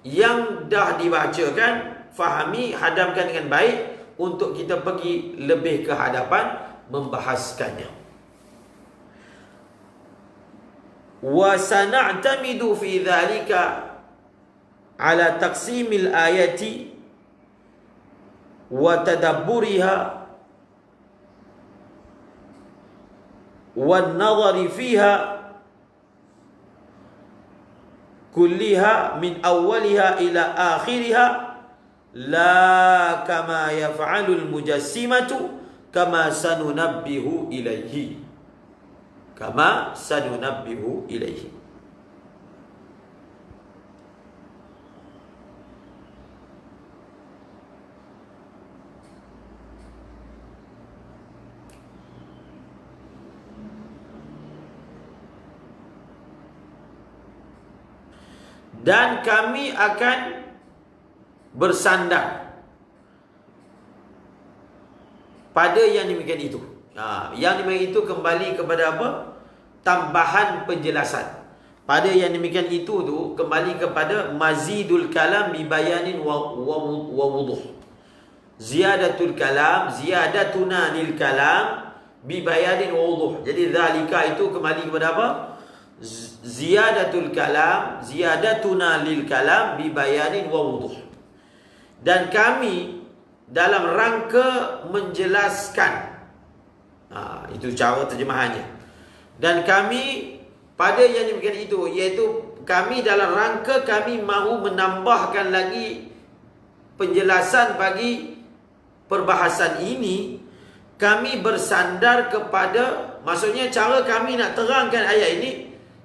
Yang dah dibacakan, fahami, hadamkan dengan baik untuk kita pergi lebih ke hadapan membahaskannya. Wa sana'tamidu fi dhalika ala taqsimil ayati wa tadabburiha والنظر فيها كلها من أولها إلى آخرها لا كما يفعل المجسمة كما سننبه إليه. Dan kami akan bersandar pada yang demikian itu. Yang demikian itu kembali kepada apa? Tambahan penjelasan. Pada yang demikian itu tu kembali kepada mazidul kalam bi bayanin wa wuduh. Ziyadatul kalam, ziyadatuna lil kalam bi bayanin wa wuduh. Jadi zalika itu kembali kepada apa? Ziyadatul kalam, ziyadatuna lil kalam bi bayanin wa wuduh. Dan kami dalam rangka menjelaskan, itu cara terjemahannya. Dan kami pada yang demikian itu, iaitu kami dalam rangka kami mahu menambahkan lagi penjelasan bagi perbahasan ini, kami bersandar kepada, maksudnya cara kami nak terangkan ayat ini,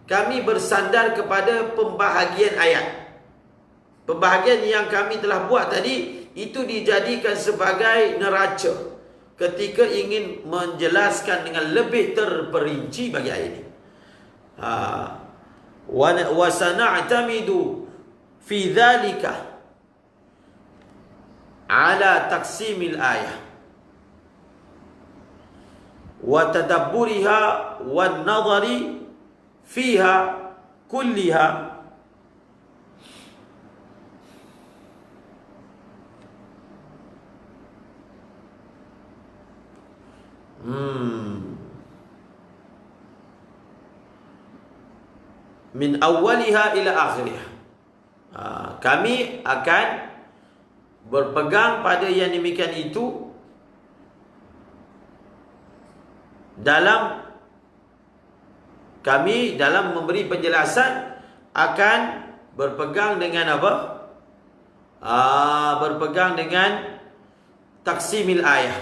kami bersandar kepada pembahagian ayat. Pembahagian yang kami telah buat tadi, itu dijadikan sebagai neraca ketika ingin menjelaskan dengan lebih terperinci bagi ayat ini. Wa sana'tamidu fi dhalika ala taqsimil ayah wa tadabburiha wan nadhari fiha kulliha Min awwaliha ila akhiriha. Kami akan berpegang pada yang demikian itu dalam memberi penjelasan, akan berpegang dengan apa? Berpegang dengan taksimil ayah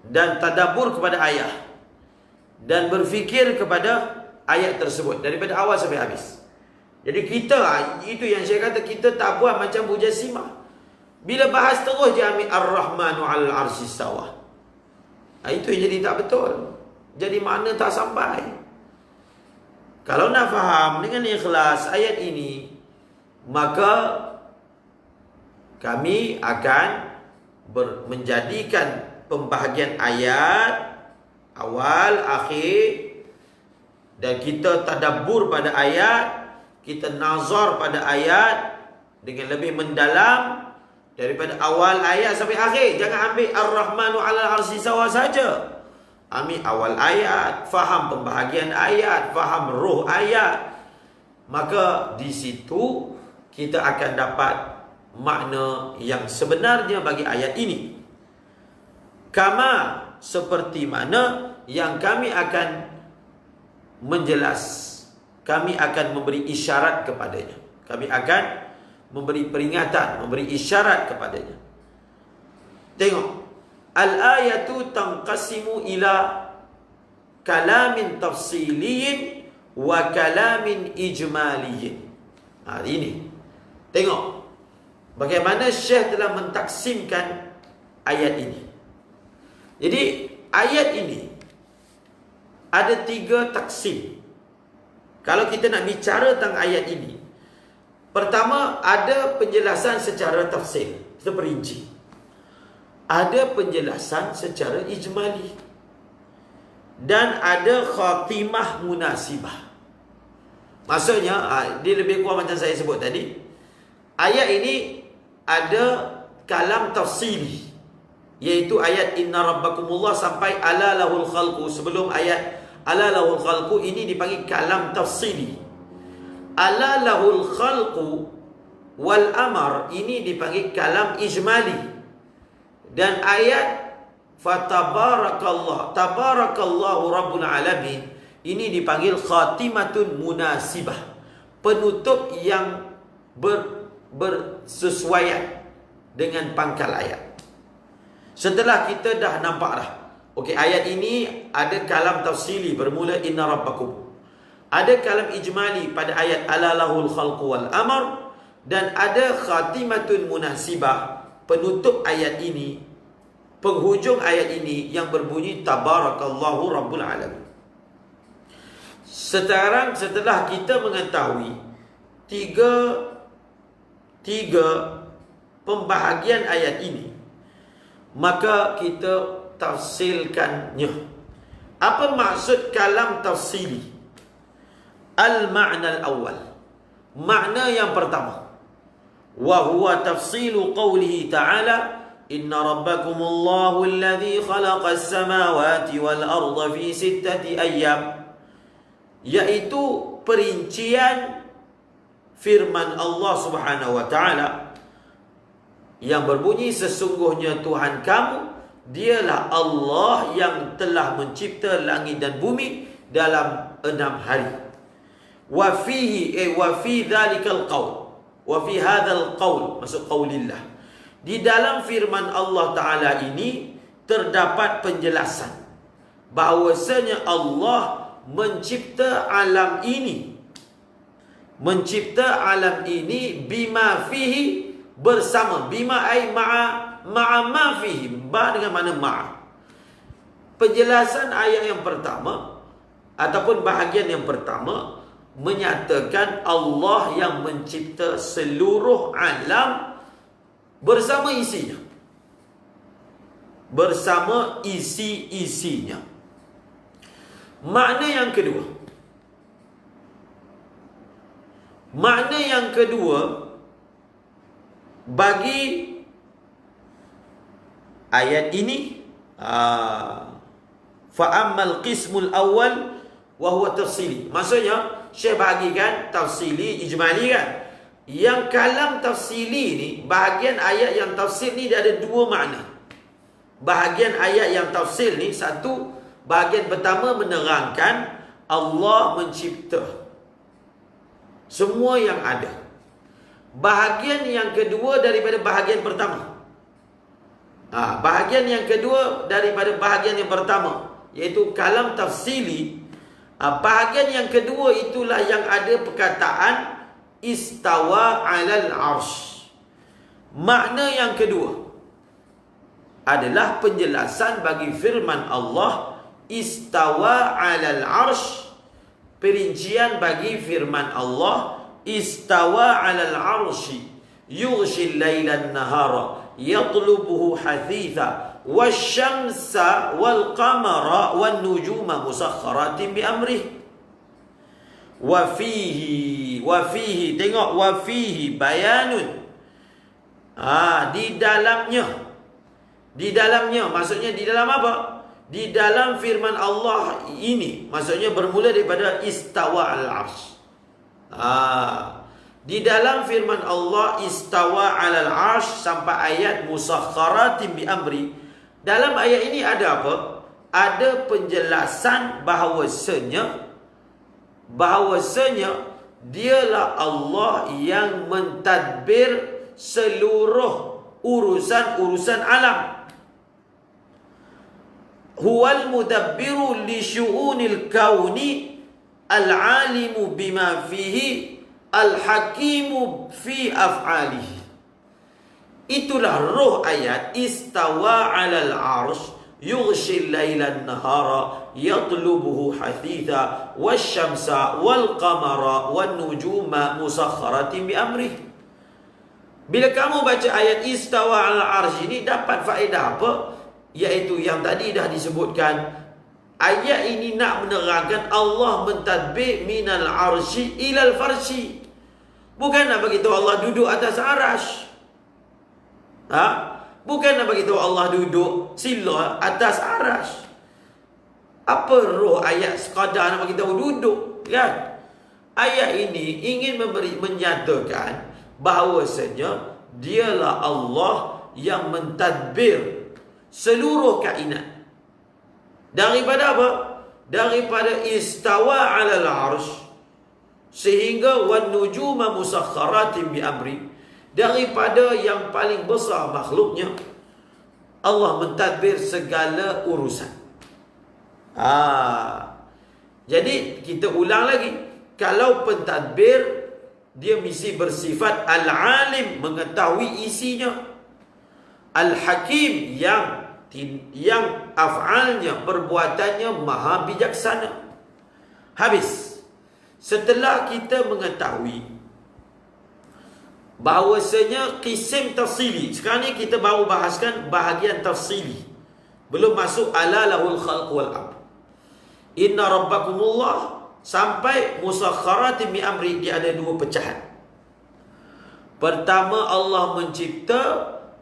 dan tadabbur kepada ayat dan berfikir kepada ayat tersebut daripada awal sampai habis. Jadi kita, itu yang saya kata, kita tak buat macam Mujassimah. Bila bahas terus je ambil Ar-Rahmanu 'alal 'arsy istawa. Itu yang jadi tak betul. Jadi makna tak sampai. Kalau nak faham dengan ikhlas ayat ini, maka kami akan menjadikan pembahagian ayat awal, akhir, dan kita tadabbur pada ayat, kita nazar pada ayat dengan lebih mendalam daripada awal ayat sampai akhir. Jangan ambil Ar-Rahmanu 'alal 'arsy istawa saja. Ambil awal ayat, faham pembahagian ayat, faham roh ayat. Maka di situ kita akan dapat makna yang sebenarnya bagi ayat ini. Kama, seperti mana yang kami akan menjelas, kami akan memberi isyarat kepadanya. Kami akan memberi peringatan, memberi isyarat kepadanya. Tengok, al-ayatu tanqasimu ila kalamin tafsiliyin wa kalamin ijmaliyin. Ini tengok bagaimana Syekh telah mentaksimkan ayat ini. Jadi ayat ini ada 3 taksim. Kalau kita nak bicara tentang ayat ini, pertama ada penjelasan secara tafsir, terperinci. Ada penjelasan secara ijmali, dan ada khatimah munasibah. Maksudnya, dia lebih kurang macam saya sebut tadi. Ayat ini ada kalam tafsili, iaitu ayat inna rabbakumullah sampai ala lahul khalqu. Sebelum ayat ala lahul khalqu ini dipanggil kalam tafsili. Ala lahul khalqu wal amar ini dipanggil kalam ijmali. Dan ayat fatabarakallah, tabarakallahu rabbul alamin, ini dipanggil khatimatun munasibah, penutup yang bersesuaian dengan pangkal ayat. Setelah kita dah nampak dah, okey, ayat ini ada kalam tafsili bermula inna rabbakum, ada kalam ijmali pada ayat ala lahul khalqu wal amr, dan ada khatimatun munasibah, penutup ayat ini, penghujung ayat ini yang berbunyi tabarakallahu rabbul alamin. Sekarang setelah kita mengetahui tiga pembahagian ayat ini, maka kita tafsilkannya. Apa maksud kalam tafsili? Al-ma'na al-awwal, makna yang pertama, wa huwa tafsilu qawlihi ta'ala inna rabbakumullahu alladhi khalaqas samawati wal arda fi 6 ayyam, yaitu perincian firman Allah Subhanahu wa taala yang berbunyi sesungguhnya Tuhan kamu dialah Allah yang telah mencipta langit dan bumi dalam 6 hari. Wa fihi wa fi dzalikal qaul, wa fi hadzal qaul, maksud qaulillah, di dalam firman Allah taala ini terdapat penjelasan bahawasanya Allah mencipta alam ini, bima fihi, bersama, bima ay ma'a ma fihi, ba dengan mana ma'a. Penjelasan ayat yang pertama ataupun bahagian yang pertama menyatakan Allah yang mencipta seluruh alam bersama isinya, bersama isi-isinya. Makna yang kedua, bagi ayat ini, Fa ammal qismul awal wa huwa tafsili. Maksudnya Syekh bahagikan tafsili, ijmali kan. Yang kalam tafsili ni, bahagian ayat yang tafsir ni dia ada dua makna. Bahagian ayat yang tafsir ni, satu, bahagian pertama menerangkan Allah mencipta semua yang ada. Bahagian yang kedua daripada bahagian pertama. Bahagian yang kedua daripada bahagian yang pertama, iaitu kalam tafsili. Bahagian yang kedua itulah yang ada perkataan istawa alal arsh. Makna yang kedua adalah penjelasan bagi firman Allah istawa alal arsh. Perincian bagi firman Allah istawa alal arshi yughshil lailan nahara yatlubuhu hathitha wasyamsa wal qamara wan nujuma musakhkharatin bi amrih. Wa fihi tengok, wa fihi bayanun. Di dalamnya maksudnya di dalam apa? Di dalam firman Allah ini, maksudnya bermula daripada istawa al-arsh. Di dalam firman Allah istawa al-arsh sampai ayat musakhkharatin bi amri. Dalam ayat ini ada apa? Ada penjelasan bahawasanya dialah Allah yang mentadbir seluruh urusan-urusan alam. Huwal mudabbiru li syu'unil kauni al-alimu bima fihi al-hakimu fi af'alihi. Itulah roh ayat istawa 'alal 'arsy yughshil lailan nahara yatlubuhu hathitha wasyamsa wal qamara wan nujuma musakhkharatin bi amrih. Bila kamu baca ayat istawa 'alal 'arsy ini, dapat faedah apa? Iaitu yang tadi dah disebutkan. Ayat ini nak menerangkan Allah mentadbir minal arsy ilal farsy. Bukan nak beritahu Allah duduk atas arash. Bukan nak beritahu Allah duduk sila atas arash. Apa roh ayat sekadar nak beritahu duduk, kan? Ayat ini ingin menyatakan bahawasanya dialah Allah yang mentadbir seluruh kainat. Daripada apa? Daripada istawa 'alal 'arsy sehingga wan nujuma musakhkharatin bi amri. Daripada yang paling besar makhluknya, Allah mentadbir segala urusan. Jadi kita ulang lagi, kalau pentadbir dia mesti bersifat al-alim, mengetahui isinya. Al-hakim, yang af'alnya, perbuatannya maha bijaksana. Habis. Setelah kita mengetahui bahawasanya kisim tafsili, sekarang ni kita baru bahaskan bahagian tafsili, belum masuk ala lahul khalq wal amr. Inna rabbakumullah sampai musakhkharatin bi amri, dia ada dua pecahan. Pertama Allah mencipta,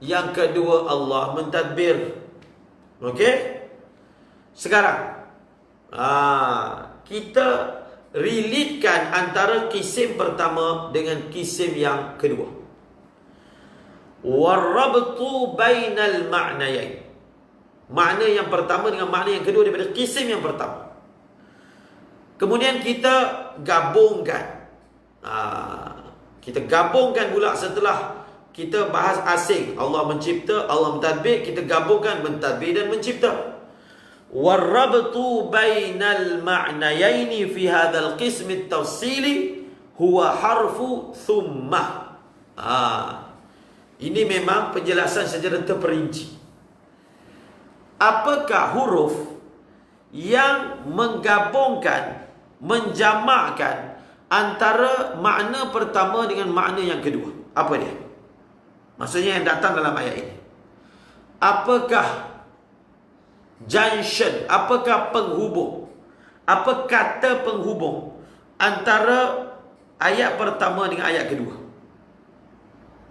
yang kedua Allah mentadbir. Okey? Sekarang kita relitkan antara kisim pertama dengan kisim yang kedua. Warabtu bainal ma'nayain. Makna yang pertama dengan makna yang kedua daripada kisim yang pertama. Kemudian kita gabungkan. Kita gabungkan pula setelah kita bahas asing. Allah mencipta, Allah mentadbir, kita gabungkan mentadbir dan mencipta. Warabtu bainal ma'nayaini fi hadzal qism at-tafsili huwa harfu thumma. Ini memang penjelasan secara terperinci. Apakah huruf yang menggabungkan, menjamakkan antara makna pertama dengan makna yang kedua? Apa dia? Maksudnya yang datang dalam ayat ini. Apakah junction, apakah penghubung, apa kata penghubung antara ayat pertama dengan ayat kedua?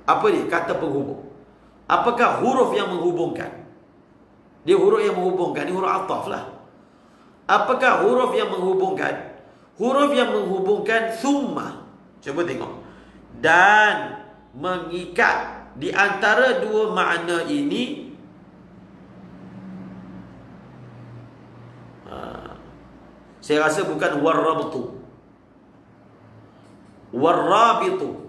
Apa dia kata penghubung? Apakah huruf yang menghubungkan? Dia huruf yang menghubungkan, dia huruf ataf lah. Apakah huruf yang menghubungkan? Huruf yang menghubungkan thumma. Cuba tengok. Dan mengikat di antara dua makna ini. Saya rasa bukan warrabtu. Warrabitu.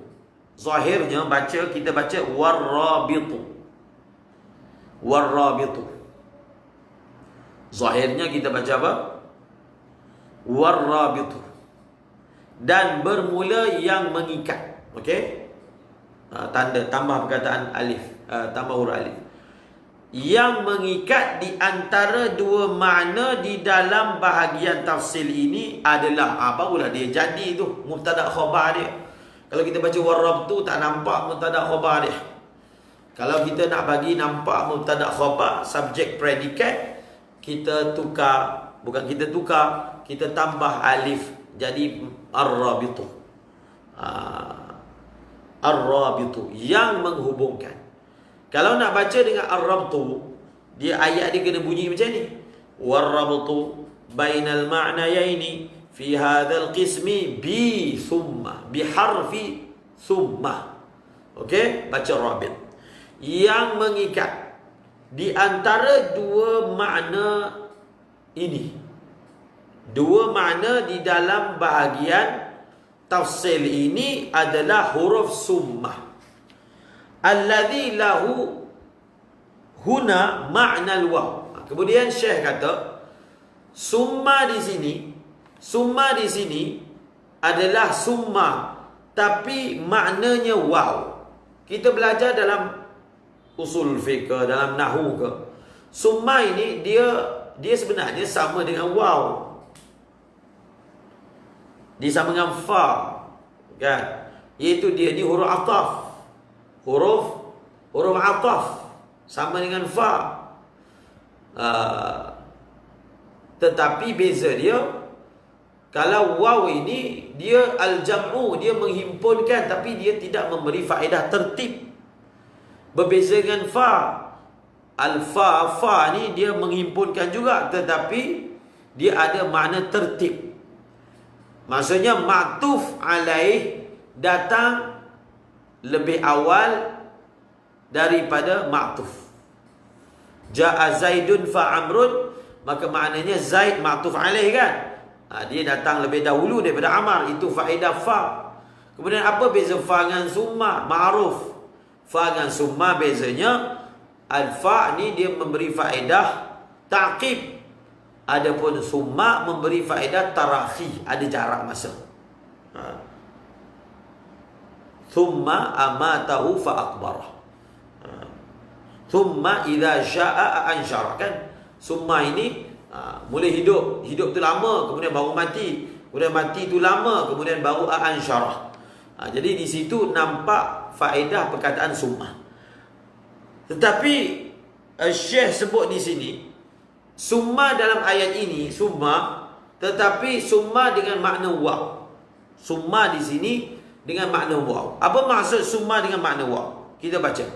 Zahirnya kita baca warrabitu. Warrabitu. Zahirnya kita baca apa? Warrabitu. Dan bermula yang mengikat. Okey? Tanda tambah perkataan alif, tambah huruf alif. Yang mengikat di antara dua makna di dalam bahagian tafsil ini adalah barulah dia jadi tu mubtada khabar dia. Kalau kita baca warrabtu tak nampak mubtada khabar dia. Kalau kita nak bagi nampak mubtada khabar, subjek predikat, kita tukar, bukan kita tukar, kita tambah alif jadi ar-rabitu. Ar-rabitu yang menghubungkan. Kalau nak baca dengan ar-rabtu, dia ayat dia kena bunyi macam ni. War-rabtu bainal ma'nayaini fi hadzal qismi bi thumma, bi harfi thumma. Okey, baca rabit. Yang mengikat di antara dua makna ini. Dua makna di dalam bahagian tafsil ini adalah huruf summah. Alladhi lahu huna ma'nal waw. Kemudian Syekh kata summa di sini adalah summa tapi maknanya waw. Kita belajar dalam usul fiqh, dalam nahwu ke, summa ini dia sebenarnya sama dengan waw. Dia sama dengan fa, kan? Iaitu dia ni huruf ataf. Huruf ataf sama dengan fa. Tetapi beza dia, kalau waw ini dia al-jam'u, dia menghimpunkan tapi dia tidak memberi faedah tertib. Berbeza dengan fa. Fa ni dia menghimpunkan juga tetapi dia ada makna tertib. Maksudnya ma'tuf alaih datang lebih awal daripada ma'tuf. Ja'a Zaidun fa Amrun, maka maknanya Zaid ma'tuf alaih kan? Dia datang lebih dahulu daripada Amar. Itu faedah fa. Kemudian apa beza fa dengan summa? Ma'ruf. Fa dengan summa bezanya, al-fa ni dia memberi faedah ta'qib. Adapun summa memberi faedah tarakhi, ada jarak masa. Thumma amatahu fa akbarah. Thumma idza syaa ansyara, kan? Summa ini mulai hidup tu lama, kemudian baru mati. Kemudian mati tu lama, kemudian baru ansyara. Jadi di situ nampak faedah perkataan summa. Tetapi Syekh sebut di sini summa dalam ayat ini summa, tetapi summa dengan makna waw. Summa di sini dengan makna waw. Apa maksud summa dengan makna waw? Kita baca.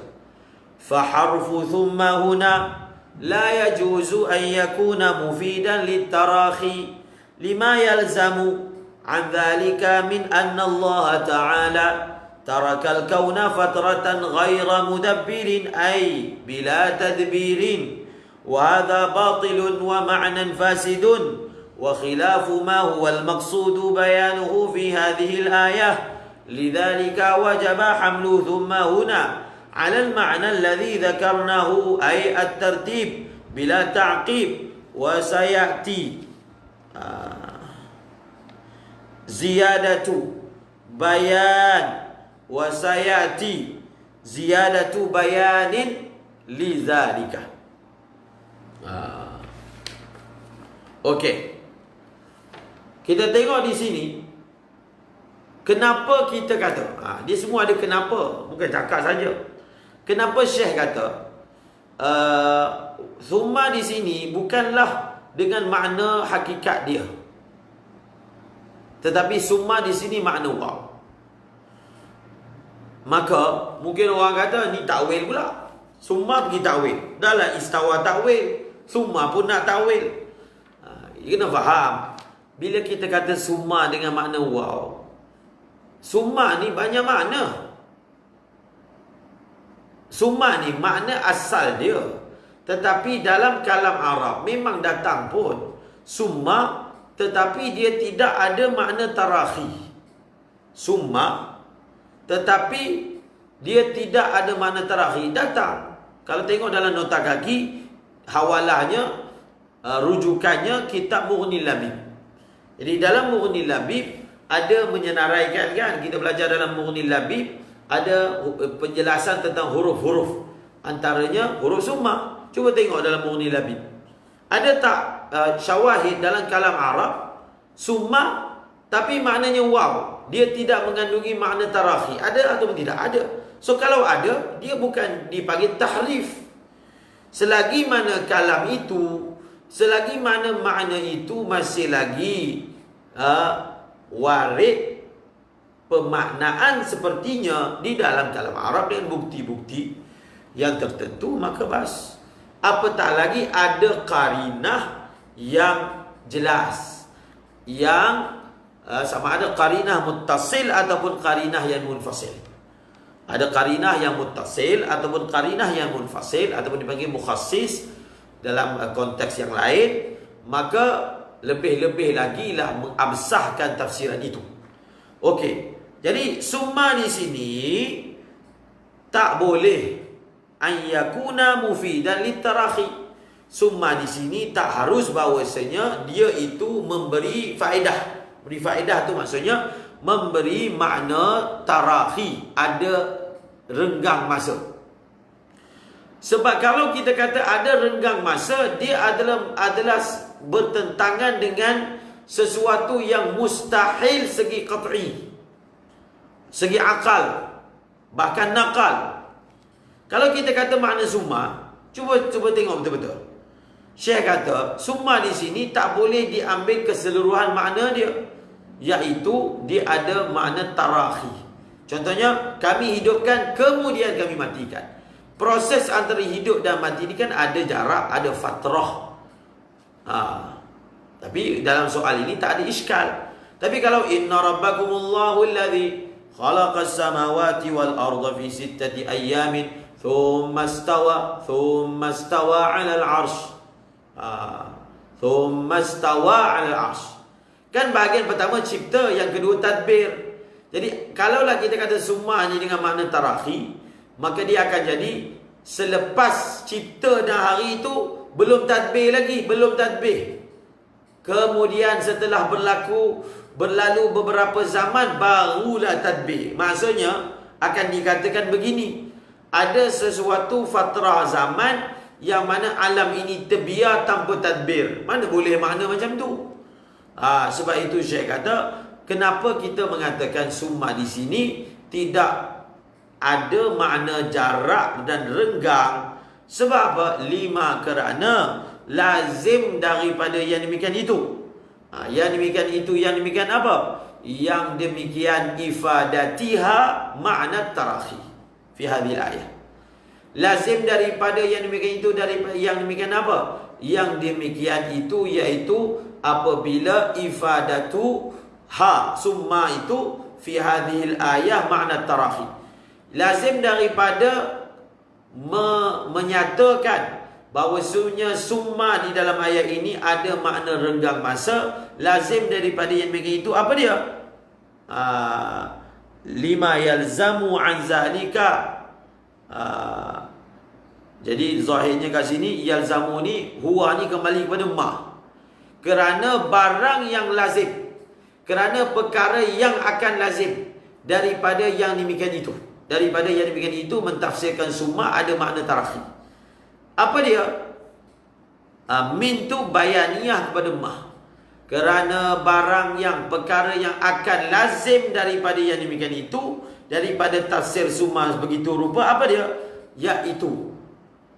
Fa harfu thumma huna la yajuzu an yakuna mufidan litarakhi lima yalzamu an dhalika min anna Allah ta'ala taraka al-kauna fatratan ghayra mudabbirin ay bila tadbirin. وهذا باطل ومعنى فاسد وخلاف ما هو المقصود بيانه في هذه الآية لذلك وجب حمل ثم هنا على المعنى الذي ذكرناه أي الترتيب بلا تعقيب وسيأتي زيادة بيان وسيأتي زيادة بيان لذلك. Okey. Kita tengok di sini kenapa kita kata, dia semua ada kenapa, bukan cakap saja. Kenapa Syekh kata summa di sini bukanlah dengan makna hakikat dia, tetapi summa di sini makna waw. Maka mungkin orang kata ni takwil pula. Summa pergi takwil. Dah lah istawa takwil, summa pun nak takwil. Kita kena faham. Bila kita kata summa dengan makna waw, summa ni banyak makna. Summa ni makna asal dia, tetapi dalam kalam Arab memang datang pun summa, tetapi dia tidak ada makna tarakhi. Summa, tetapi dia tidak ada makna tarakhi. Datang. Kalau tengok dalam nota kaki, hawalahnya, rujukannya kitab Mughni Labib. Jadi dalam Mughni Labib ada menyenaraikan, kan, kita belajar dalam Mughni Labib ada penjelasan tentang huruf-huruf, antaranya huruf summa. Cuba tengok dalam Mughni Labib, ada tak syawahid dalam kalam Arab summa tapi maknanya waw, dia tidak mengandungi makna tarakhi? Ada atau tidak? Ada. So kalau ada, dia bukan dipanggil tahrif. Selagi mana kalam itu, selagi mana makna itu masih lagi warid pemaknaan sepertinya di dalam kalam Arab dengan bukti-bukti yang tertentu, maka bas. Apatah lagi ada qarinah yang jelas, yang sama ada qarinah muttasil ataupun qarinah yang munfasil. Ada qarinah yang muttasil ataupun qarinah yang munfasil, ataupun dipanggil mukhassis dalam konteks yang lain, maka lebih-lebih lagi lah mengabsahkan tafsiran itu. Okey. Jadi summa di sini tak boleh an yakuna mufidan litarakhi. Summa di sini tak harus bahawasanya dia itu memberi faedah. Beri faedah tu maksudnya memberi makna tarakhi, ada renggang masa. Sebab kalau kita kata ada renggang masa, dia adalah bertentangan dengan sesuatu yang mustahil segi qat'i, segi akal, bahkan nakal. Kalau kita kata makna summa, cuba tengok betul-betul. Syekh kata summa di sini tak boleh diambil keseluruhan makna dia, iaitu dia ada makna tarakhi. Contohnya, kami hidupkan kemudian kami matikan. Proses antara hidup dan mati ini kan ada jarak, ada fatrah. Tapi dalam soal ini tak ada iskal. Tapi kalau inna rabbakumullahu alladhi khalaqas samawati wal arda fi sittati ayyamin thumma istawa 'ala al-'arsy. Thumma istawa 'ala al-'arsy. Kan bahagian pertama cipta, yang kedua tadbir. Jadi kalaulah kita kata summa hanya dengan makna tarakhi, maka dia akan jadi selepas cipta dan hari itu belum tadbir lagi, belum tadbir. Kemudian setelah berlalu beberapa zaman barulah tadbir. Maksudnya akan dikatakan begini, ada sesuatu fatrah zaman yang mana alam ini terbiar tanpa tadbir. Mana boleh makna macam tu? Sebab itu Syekh kata, kenapa kita mengatakan summa di sini tidak ada makna jarak dan renggang? Sebab apa? Kerana lazim daripada yang demikian itu. Yang demikian itu, yang demikian apa? Yang demikian ifadatiha makna tarakhi fi hadhil ayah. Lazim daripada yang demikian itu, daripada yang demikian apa? Yang demikian itu iaitu apabila ifadatu summa itu fi hadhil ayah makna tarakhi. Lazim daripada menyatakan bahawasanya summa di dalam ayat ini ada makna renggang masa. Lazim daripada yang demikian itu apa dia? Lima yalzamu an zalika. Jadi zahirnya kat sini yalzamu ni, huwa ni kembali kepada ma, kerana barang yang lazim, kerana perkara yang akan lazim daripada yang demikian itu. Daripada yang demikian itu mentafsirkan summa ada makna tarakhi. Apa dia? Min tu bayaniyah kepada ma, kerana barang yang, perkara yang akan lazim daripada yang demikian itu, daripada tafsir summa begitu rupa, apa dia? Iaitu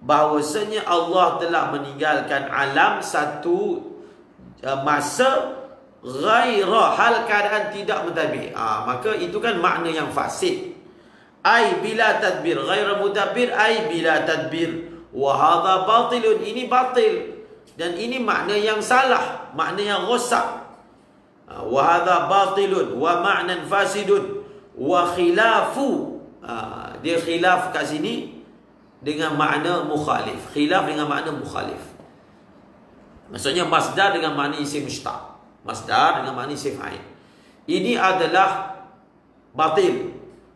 bahawasanya Allah telah meninggalkan alam satu masa ghaira, hal keadaan tidak mentadbir. Maka itu kan makna yang fasid. Ai bila tadbir, ghaira mudabbir, ai bila tadbir. Wa hadha batilun, ini batil. dan ini makna yang salah, makna yang rosak. Wa hadha batilun wa ma'nan fasidun wa khilafu. Dia khilaf kat sini dengan makna mukhalif. Khilaf dengan makna mukhalif. Maksudnya masdar dengan makna isim mushtaq. Masdar dengan makna isim fa'il. Ini adalah batil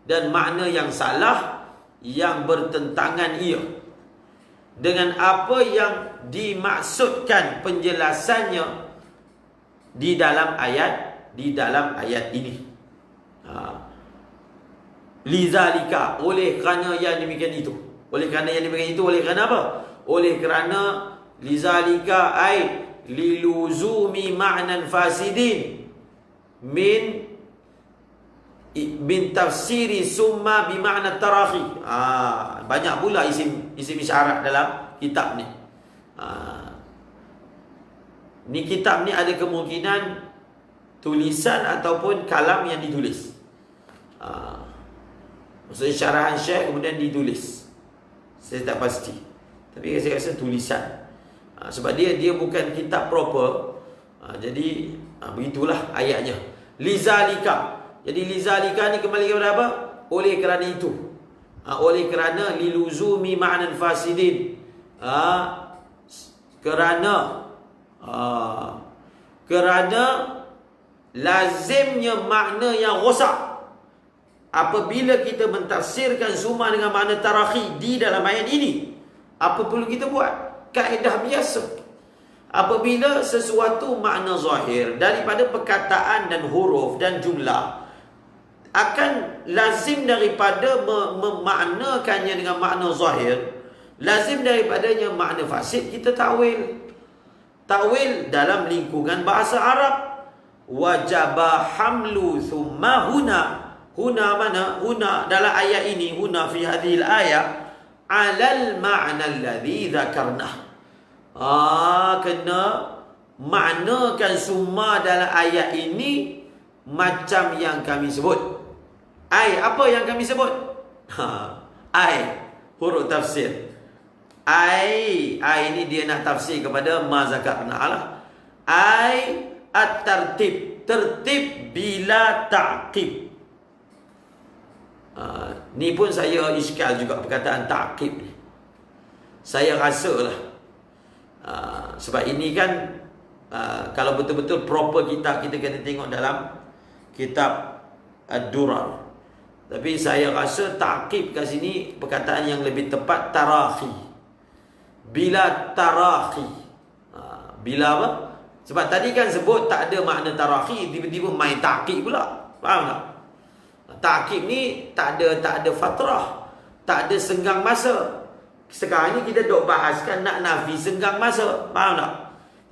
dan makna yang salah yang bertentangan ia dengan apa yang dimaksudkan penjelasannya di dalam ayat ini. Lizalika, oleh kerana yang demikian itu. Oleh kerana yang demikian itu, oleh kerana apa? Oleh kerana lizalika ay liluzumi ma'nan fasidin min tafsiri summa bima'na tarahi. Banyak pula isim isyarat dalam kitab ni. Ni kitab ni ada kemungkinan tulisan ataupun kalam yang ditulis. Maksudnya syarahan Syekh kemudian ditulis. Saya tak pasti. Tapi saya rasa tulisan. Sebab dia bukan kitab proper. Jadi begitulah ayatnya. Lizalika. Jadi lizalika ni kembali kepada apa? Oleh kerana itu. Oleh kerana liluzumi ma'nan fasidin. Kerana lazimnya makna yang rosak apabila kita mentafsirkan summa dengan makna tarakhi di dalam ayat ini. Apa perlu kita buat? Kaedah biasa. Apabila sesuatu makna zahir daripada perkataan dan huruf dan jumlah, akan lazim daripada memaknakannya dengan makna zahir, lazim daripadanya makna fasid kita takwil. Takwil dalam lingkungan bahasa Arab. Wajaba hamlu thumma huna. Huna mana? Huna dalam ayat ini, huna fi hadhil ayat alal ma'na alladhi dzakarnah. Kena maknakan summa dalam ayat ini macam yang kami sebut. Apa yang kami sebut? Huruf tafsir. Ini dia nak tafsir kepada ma zakarna lah. At-tartib. Tertib bila ta'qib. Ni pun saya iskal juga perkataan ta'qib ni. Saya rasa lah. Sebab ini kan kalau betul-betul proper kita kena tengok dalam kitab Ad-Durar. Tapi saya rasa ta'qib kat sini perkataan yang lebih tepat tarakhi. Bila tarakhi. Bila apa? Sebab tadi kan sebut tak ada makna tarakhi, tiba-tiba main ta'qib pula. Faham tak? Ta'qib ni tak ada fatrah, tak ada senggang masa. Sekarang ni kita dok bahaskan nak nafi senggang masa. Faham tak?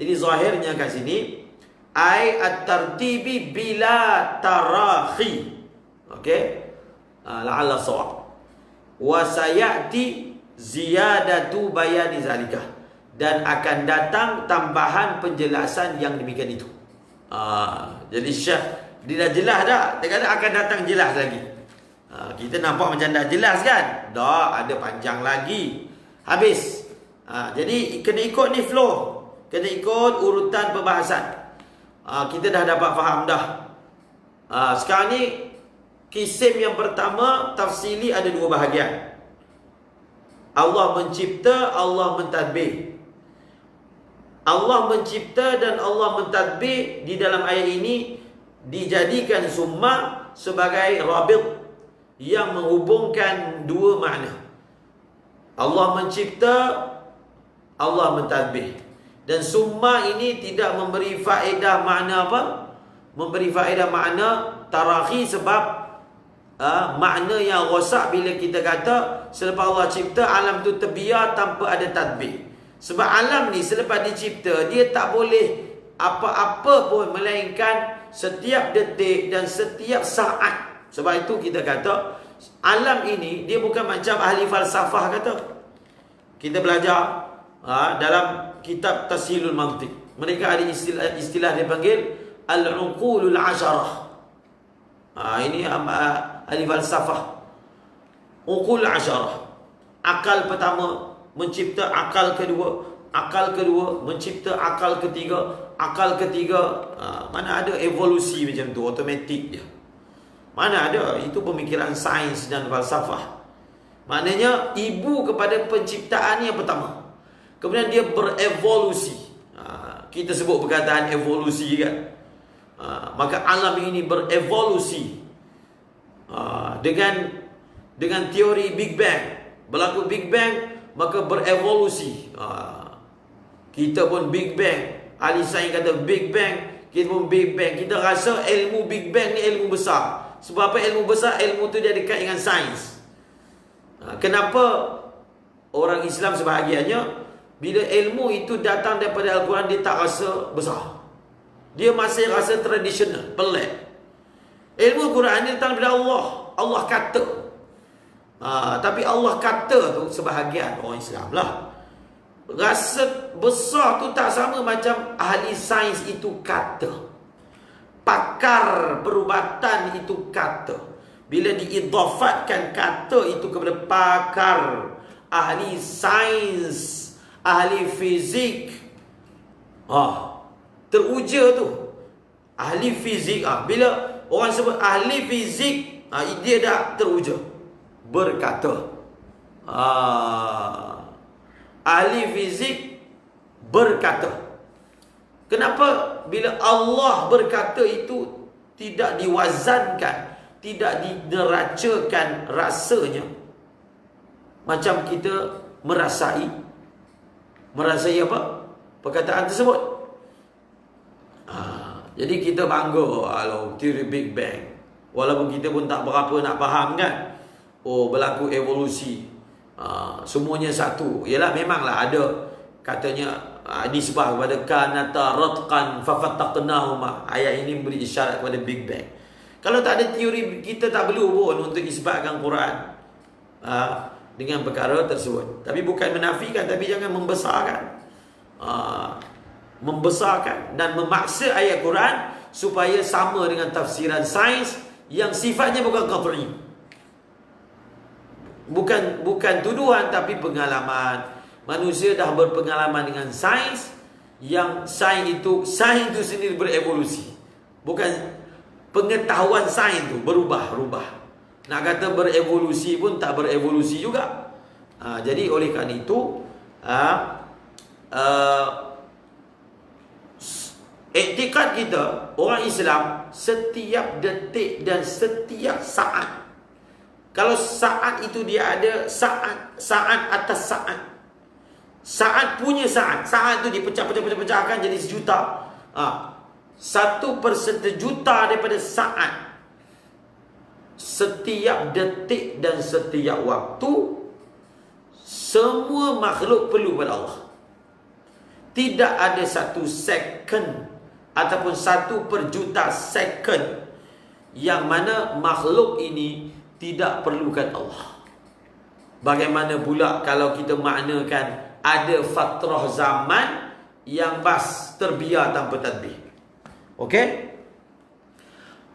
Jadi zahirnya kat sini at-tartibi bila tarakhi. Okey? La'alla sawab. Wa sayati ziyadatu bayani zalika. Dan akan datang tambahan penjelasan yang demikian itu. Jadi Syekh dia dah jelas dah. Dia kata akan datang jelas lagi. Kita nampak macam dah jelas kan? Dah, ada panjang lagi. Habis. Jadi kena ikut ni flow. Kena ikut urutan perbahasan. Kita dah dapat faham dah. Sekarang ni kisim yang pertama tafsili ada dua bahagian. Allah mencipta, Allah mentadbir. Allah mencipta dan Allah mentadbir di dalam ayat ini dijadikan summa sebagai rabit yang menghubungkan dua makna. Allah mencipta, Allah mentadbir. Dan summa ini tidak memberi faedah makna apa? Memberi faedah makna tarakhi sebab makna yang rosak bila kita kata selepas Allah cipta alam tu terbiar tanpa ada tadbir. Sebab alam ni selepas dicipta dia tak boleh apa-apa pun melainkan setiap detik dan setiap saat. Sebab itu kita kata alam ini dia bukan macam ahli falsafah kata. Kita belajar dalam kitab Tashilul Mantiq. Mereka ada istilah dipanggil al-uqulul asyarah. Ini ahli falsafah. Uqul asyarah. Akal pertama mencipta, akal kedua, akal kedua, mencipta akal ketiga. Akal ketiga, mana ada evolusi macam tu, automatik je. Mana ada, itu pemikiran sains dan falsafah. Maknanya ibu kepada penciptaan yang pertama. Kemudian dia berevolusi. Kita sebut perkataan evolusi kan. Maka alam ini berevolusi dengan teori Big Bang. Berlaku Big Bang, maka berevolusi. Kita pun Big Bang. Ahli sains kata Big Bang, kita pun Big Bang. Kita rasa ilmu Big Bang ni ilmu besar. Sebab apa ilmu besar? Ilmu tu dia dekat dengan sains. Kenapa orang Islam sebahagiannya, bila ilmu itu datang daripada Al-Quran, dia tak rasa besar. Dia masih rasa tradisional, pelik. Ilmu Al-Quran ni datang daripada Allah. Allah kata. Tapi Allah kata tu sebahagian orang Islam lah. Rasa besar tu tak sama macam ahli sains itu kata. Pakar perubatan itu kata. Bila diidhafatkan kata itu kepada pakar, ahli sains, ahli fizik, teruja tu. Ahli fizik, bila orang sebut ahli fizik, dia dah teruja. Berkata. Ahli fizik berkata. Kenapa bila Allah berkata itu tidak diwazankan, tidak dineracakan rasanya macam kita merasai apa? Perkataan tersebut. Jadi kita bangga kalau teori Big Bang. Walaupun kita pun tak berapa nak faham kan. Berlaku evolusi. Semuanya satu. Yalah, memanglah ada katanya disebut kepada kanata ratqan fafataqnahuma. Ayat ini memberi isyarat kepada Big Bang. Kalau tak ada teori, kita tak perlu pun untuk isbatkan Quran dengan perkara tersebut. Tapi bukan menafikan, tapi jangan membesarkan. Membesarkan dan memaksa ayat Quran supaya sama dengan tafsiran sains yang sifatnya bukan qat'i. Bukan tuduhan, tapi pengalaman. Manusia dah berpengalaman dengan sains, yang sains itu sendiri berevolusi. Bukan pengetahuan sains itu berubah-ubah. Nak kata berevolusi pun tak berevolusi juga. Jadi oleh kerana itu, iktikad kita orang Islam, setiap detik dan setiap saat. Kalau saat itu dia ada saat atas saat. Saat punya saat. Saat itu dipecahkan jadi sejuta. 1/1juta daripada saat. Setiap detik dan setiap waktu, semua makhluk perlu pada Allah. Tidak ada 1 second ataupun 1/juta second yang mana makhluk ini tidak perlukan Allah. Bagaimana pula kalau kita maknakan ada fatrah zaman yang terbiar tanpa tadbir. Okey?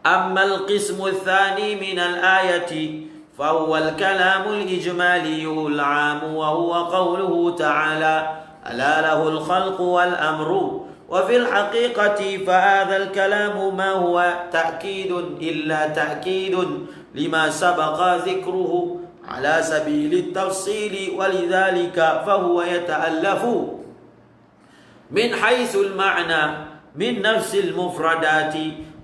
Ammal qismu tsani min al-ayati fa huwa al-kalamu al-ijmali al-'am wa huwa qawluhu ta'ala ala lahu al-khalqu wal-amru. وفي الحقيقة فهذا الكلام ما هو تأكيد إلا تأكيد لما سبق ذكره على سبيل التفصيل ولذلك فهو يتألف من حيث المعنى من نفس المفردات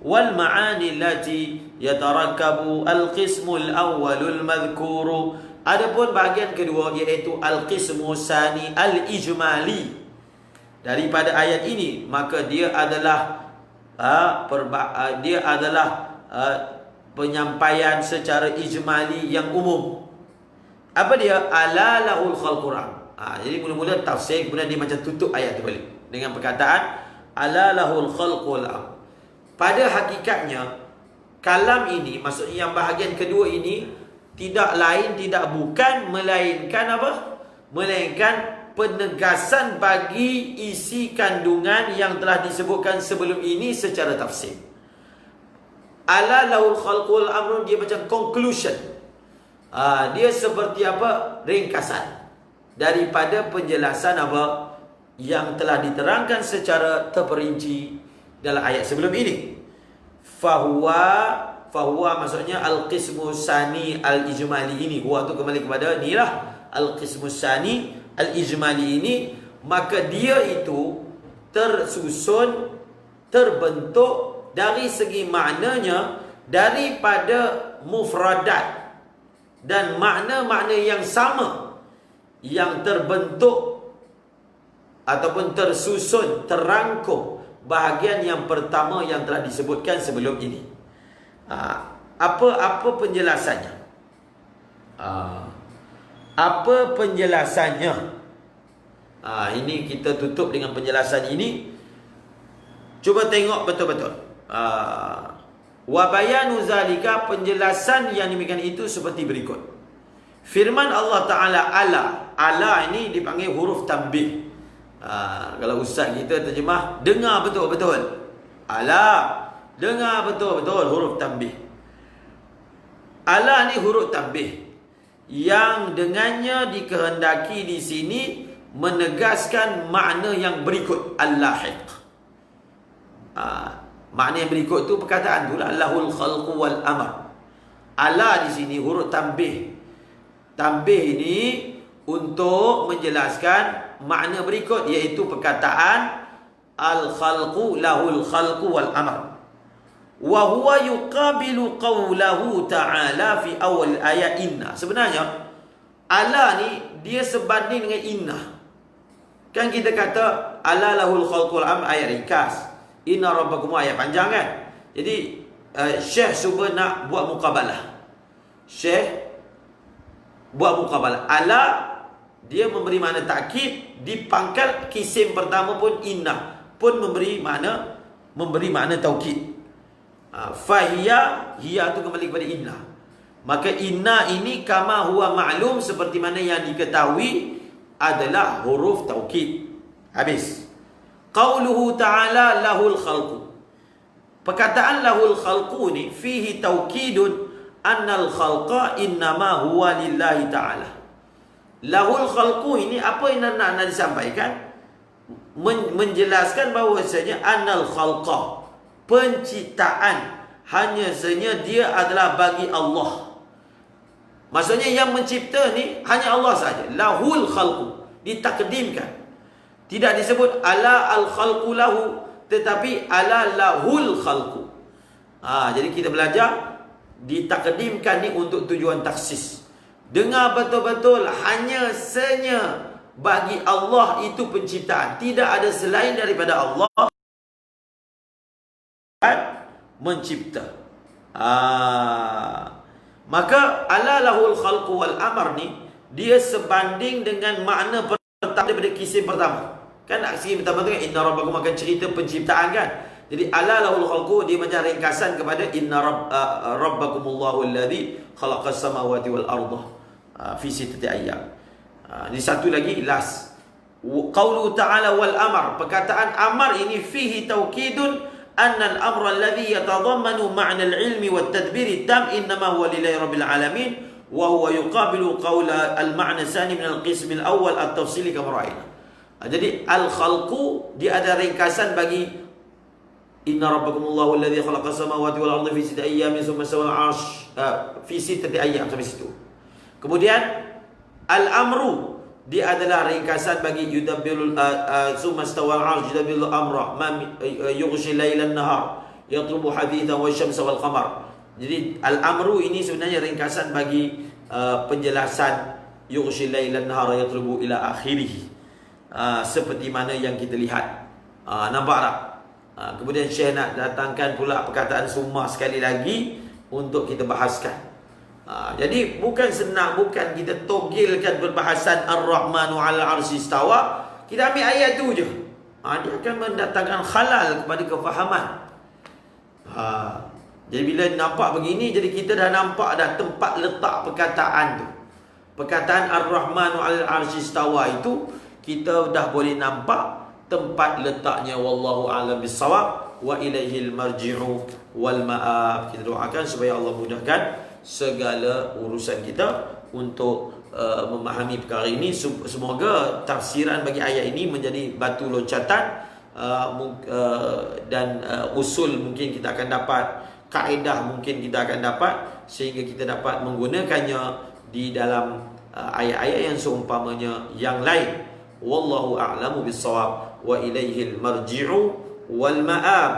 والمعاني التي يتركب القسم الأول المذكور. Adapun bahagian kedua iaitu al-qismu tsani al-ijmali. Daripada ayat ini, maka dia adalah penyampaian secara ijmali yang umum. Apa dia? Ala lahul khalquran. Jadi mula-mula tafsir, kemudian dia macam tutup ayat tu balik dengan perkataan ala lahul khalqul am. Pada hakikatnya kalam ini, maksudnya yang bahagian kedua ini, tidak lain tidak bukan melainkan apa? Melainkan penegasan bagi isi kandungan yang telah disebutkan sebelum ini secara tafsir. Ala lahul khalqul amrun, dia macam conclusion. Dia seperti apa? Ringkasan daripada penjelasan apa? yang telah diterangkan secara terperinci dalam ayat sebelum ini. Fahuwa maksudnya al-qismu sani al-ijmali ini. Huwa tu kembali kepada inilah al-qismu sani al-ijmali ini. Maka dia itu tersusun, terbentuk dari segi maknanya daripada mufradat dan makna-makna yang sama yang terbentuk ataupun tersusun, terangkum bahagian yang pertama yang telah disebutkan sebelum ini. Apa penjelasannya? Apa penjelasannya? Ini kita tutup dengan penjelasan ini. Cuba tengok betul-betul. Wa bayanu zalika, penjelasan yang demikian itu seperti berikut. Firman Allah Ta'ala ala ini dipanggil huruf tanbih. Kalau ustaz kita terjemah, dengar betul-betul. Ala, dengar betul-betul huruf tanbih. Ala ni huruf tanbih yang dengannya dikehendaki di sini menegaskan makna yang berikut al-lahiq. Makna yang berikut tu perkataan tu lah, lahul khalqu wal amr. Ala di sini huruf tanbih. Tanbih ini untuk menjelaskan makna berikut, iaitu perkataan al-khalqu lahul khalqu wal amr. Wa huwa yuqabilu qawlahu ta'ala fi awal ayat inna. Sebenarnya ala ni dia sebanding dengan inna. Kan kita kata ala lahul khalqu wal amr ayat ringkas, inna rabbakum ayat panjang kan. Jadi Syekh cuba nak buat muqabalah. Syekh buat muqabalah. Ala dia memberi makna takkid, di pangkal kisim pertama pun inna pun memberi makna taukid. Fahiya, hiya tu kembali kepada inna. Maka inna ini kama huwa ma'lum, seperti mana yang diketahui adalah huruf taukid. Habis. Qauluhu ta'ala lahul khalqu. Perkataan lahul khalqu ni fihi taukidun annal khalqa innama huwa lillahi ta'ala. Lahul khalqu ini apa yang nak disampaikan? Menjelaskan bahawasanya annal khalqa, penciptaan hanya sahaja dia adalah bagi Allah. Maksudnya yang mencipta ni hanya Allah saja. Lahul khalqu ditakdimkan. Tidak disebut ala al khalqu lahu, tetapi ala lahul khalqu. Jadi kita belajar ditakdimkan ni untuk tujuan taksis. Dengar betul-betul, hanya senya bagi Allah itu penciptaan. Tidak ada selain daripada Allah mencipta. Maka ala lahul khalqu wal amr ni dia sebanding dengan makna pertama daripada kisim pertama. Kan kisim pertama tu kan inna rabbakum, akan cerita penciptaan kan. Jadi ala lahul khalqu dia macam ringkasan kepada inna rabbakumullahu alladhi khalaqas samawati wal arda fi sittati ayyam. Ini satu lagi last. Qaulu ta'ala wal amr, perkataan amar ini fihi taukidun anna al-amra alladhi yatadammanu ma'na al-ilmi wat tadbir tam innama huwa lillahi rabbil alamin wa huwa yuqabilu qawla al-ma'na tsani min al-qism al-awwal at-tafsili kama ra'ayna. Jadi al-khalqu dia ada ringkasan bagi inna rabbakumullahu alladhi khalaqas samawati wal arda fi sittati ayyamin tsumma stawa al-'arsy fi sittati ayyam, sampai situ. Kemudian al-amru dia adalah ringkasan bagi yudabbirul summa stawal arsh yudabbirul amra ma yughshi laylan nahar yatlubu hadithan wa syamsa wal qamar. Jadi al-amru ini sebenarnya ringkasan bagi penjelasan yughshi laylan nahar yatlubu ila akhirih, seperti mana yang kita lihat. Nampak tak? Kemudian Syekh nak datangkan pula perkataan summa sekali lagi untuk kita bahaskan. Jadi bukan senang, bukan kita togilkan perbahasan Ar-Rahmanu 'alal 'arsy istawa, kita ambil ayat tu je. Dia akan mendatangkan khalal kepada kefahaman. Jadi bila nampak begini, jadi kita dah nampak dah tempat letak perkataan tu. Perkataan Ar-Rahmanu 'alal 'arsy istawa itu kita dah boleh nampak tempat letaknya. Wallahu a'lam bissawab wa ilaihil marji'u wal ma'ab. Kita doakan supaya Allah mudahkan segala urusan kita untuk memahami perkara ini. Semoga tafsiran bagi ayat ini menjadi batu loncatan, dan usul mungkin kita akan dapat, kaedah mungkin kita akan dapat, sehingga kita dapat menggunakannya di dalam ayat-ayat yang seumpamanya yang lain. Wallahu a'lamu bis-shawab wa ilaihil marji'u wal ma'ab.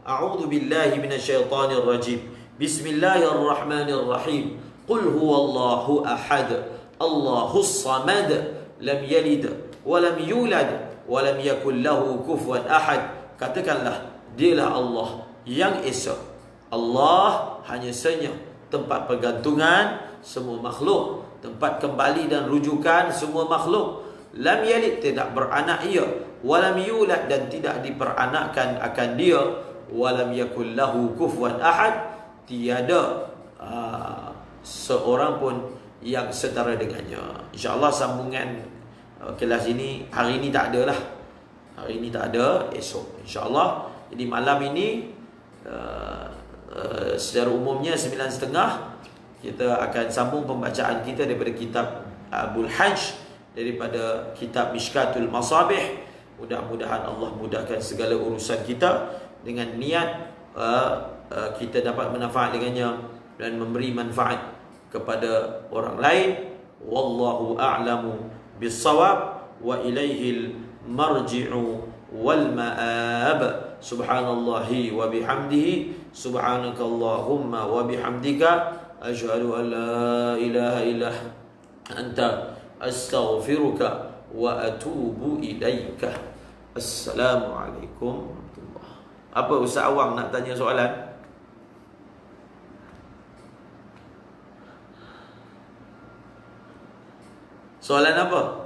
A'udzu billahi minasyaitonir rajim. Bismillahirrahmanirrahim. Qul huwallahu ahad. Allahus samad. Lam yalid wa lam yulad wa lam yakul lahu kufuwan ahad. Katakanlah, dialah Allah yang esa. Allah hanya saja tempat pergantungan semua makhluk, tempat kembali dan rujukan semua makhluk. Lam yalid, tidak beranak ia, wa lam yulad, dan tidak diperanakkan akan dia, wa lam yakul lahu kufuwan ahad, tiada seorang pun yang setara dengannya. InsyaAllah sambungan kelas ini hari ini tak ada lah. Hari ini tak ada, esok InsyaAllah. Jadi malam ini secara umumnya 9.30 kita akan sambung pembacaan kita daripada kitab Abul Hajj, daripada kitab Mishkatul Masabih. Mudah-mudahan Allah mudahkan segala urusan kita dengan niat kita dapat manfaat dengannya dan memberi manfaat kepada orang lain. Wallahu a'lamu bis-shawab wa ilaihil marji'u wal ma'ab. Subhanallahi wa bihamdihi, subhanakallahumma wa bihamdika, asyhadu an la ilaha illa anta, astaghfiruka wa atubu ilaika. Assalamualaikum warahmatullahi. Apa Ustaz Awang nak tanya soalan? Soalan apa?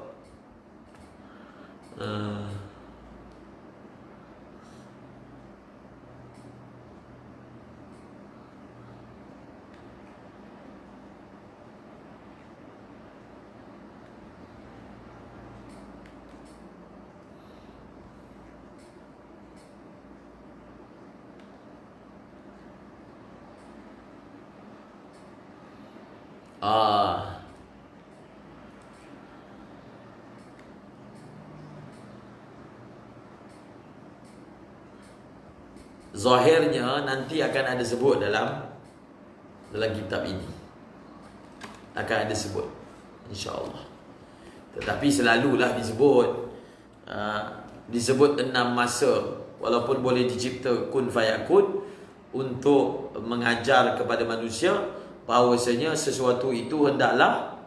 Zahirnya nanti akan ada sebut dalam kitab ini, akan ada sebut insya-Allah. Tetapi selalulah disebut 6 masa, walaupun boleh dicipta kun fayakun, untuk mengajar kepada manusia bahawasanya sesuatu itu hendaklah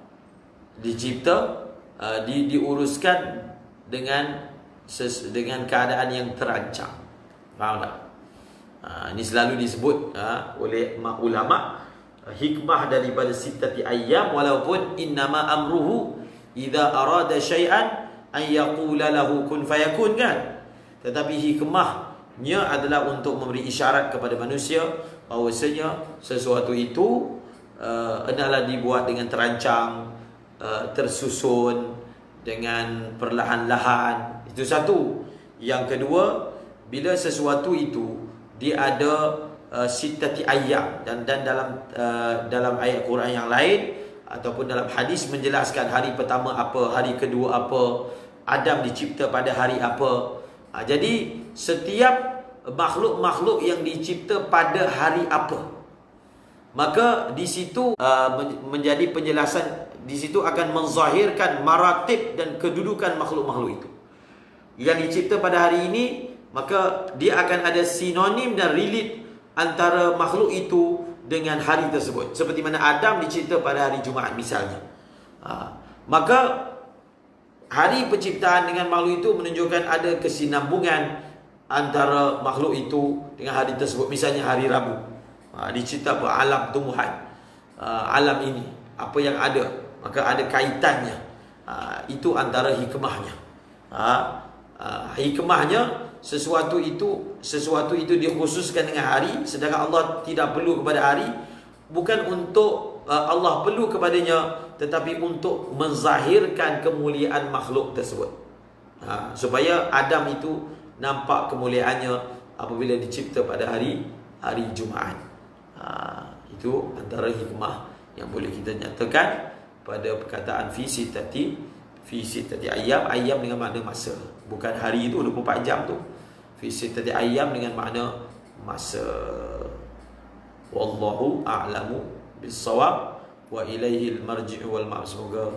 dicipta, diuruskan dengan keadaan yang terancang. Faham tak? Ini selalu disebut oleh ulama, hikmah daripada sittati ayyam, walaupun innama amruhu idza arada syai'an an yaqula lahu kun fayakun kan. Tetapi hikmahnya adalah untuk memberi isyarat kepada manusia bahawasanya sesuatu itu adalah dibuat dengan terancang, tersusun dengan perlahan-lahan. Itu satu. Yang kedua, bila sesuatu itu dia ada sittati ayyam, dan dalam ayat Quran yang lain ataupun dalam hadis menjelaskan hari pertama apa, hari kedua apa, Adam dicipta pada hari apa. Jadi setiap makhluk-makhluk yang dicipta pada hari apa, maka di situ menjadi penjelasan, di situ akan menzahirkan maratib dan kedudukan makhluk-makhluk itu. Yang dicipta pada hari ini, maka dia akan ada sinonim dan relate antara makhluk itu dengan hari tersebut. Seperti mana Adam dicipta pada hari Jumaat misalnya. Maka hari penciptaan dengan makhluk itu menunjukkan ada kesinambungan antara makhluk itu dengan hari tersebut. Misalnya hari Rabu, dicipta apa? Alam tumbuhan, alam ini, apa yang ada, maka ada kaitannya. Itu antara hikmahnya. Hikmahnya sesuatu itu dikhususkan dengan hari, sedangkan Allah tidak perlu kepada hari. Bukan untuk Allah perlu kepadanya, tetapi untuk menzahirkan kemuliaan makhluk tersebut, supaya Adam itu nampak kemuliaannya apabila dicipta pada hari Jumaat. Itu antara hikmah yang boleh kita nyatakan pada perkataan fi sittati ayyam. Ayyam dengan makna masa, bukan hari itu 24 jam tu. Fi sittati ayyam dengan makna masa. Wallahu a'lamu bis-shawab wa ilaihil marji'u wal ma'ab. Semoga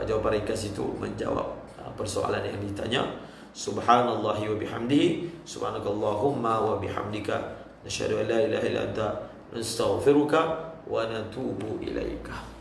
jawapan ringkas itu menjawab persoalan yang ditanya. Subhanallahi wa bihamdihi, subhanakallahumma wa bihamdika, nasyhadu an la ilaha illa anta, nastaghfiruka wa natubu ilaika.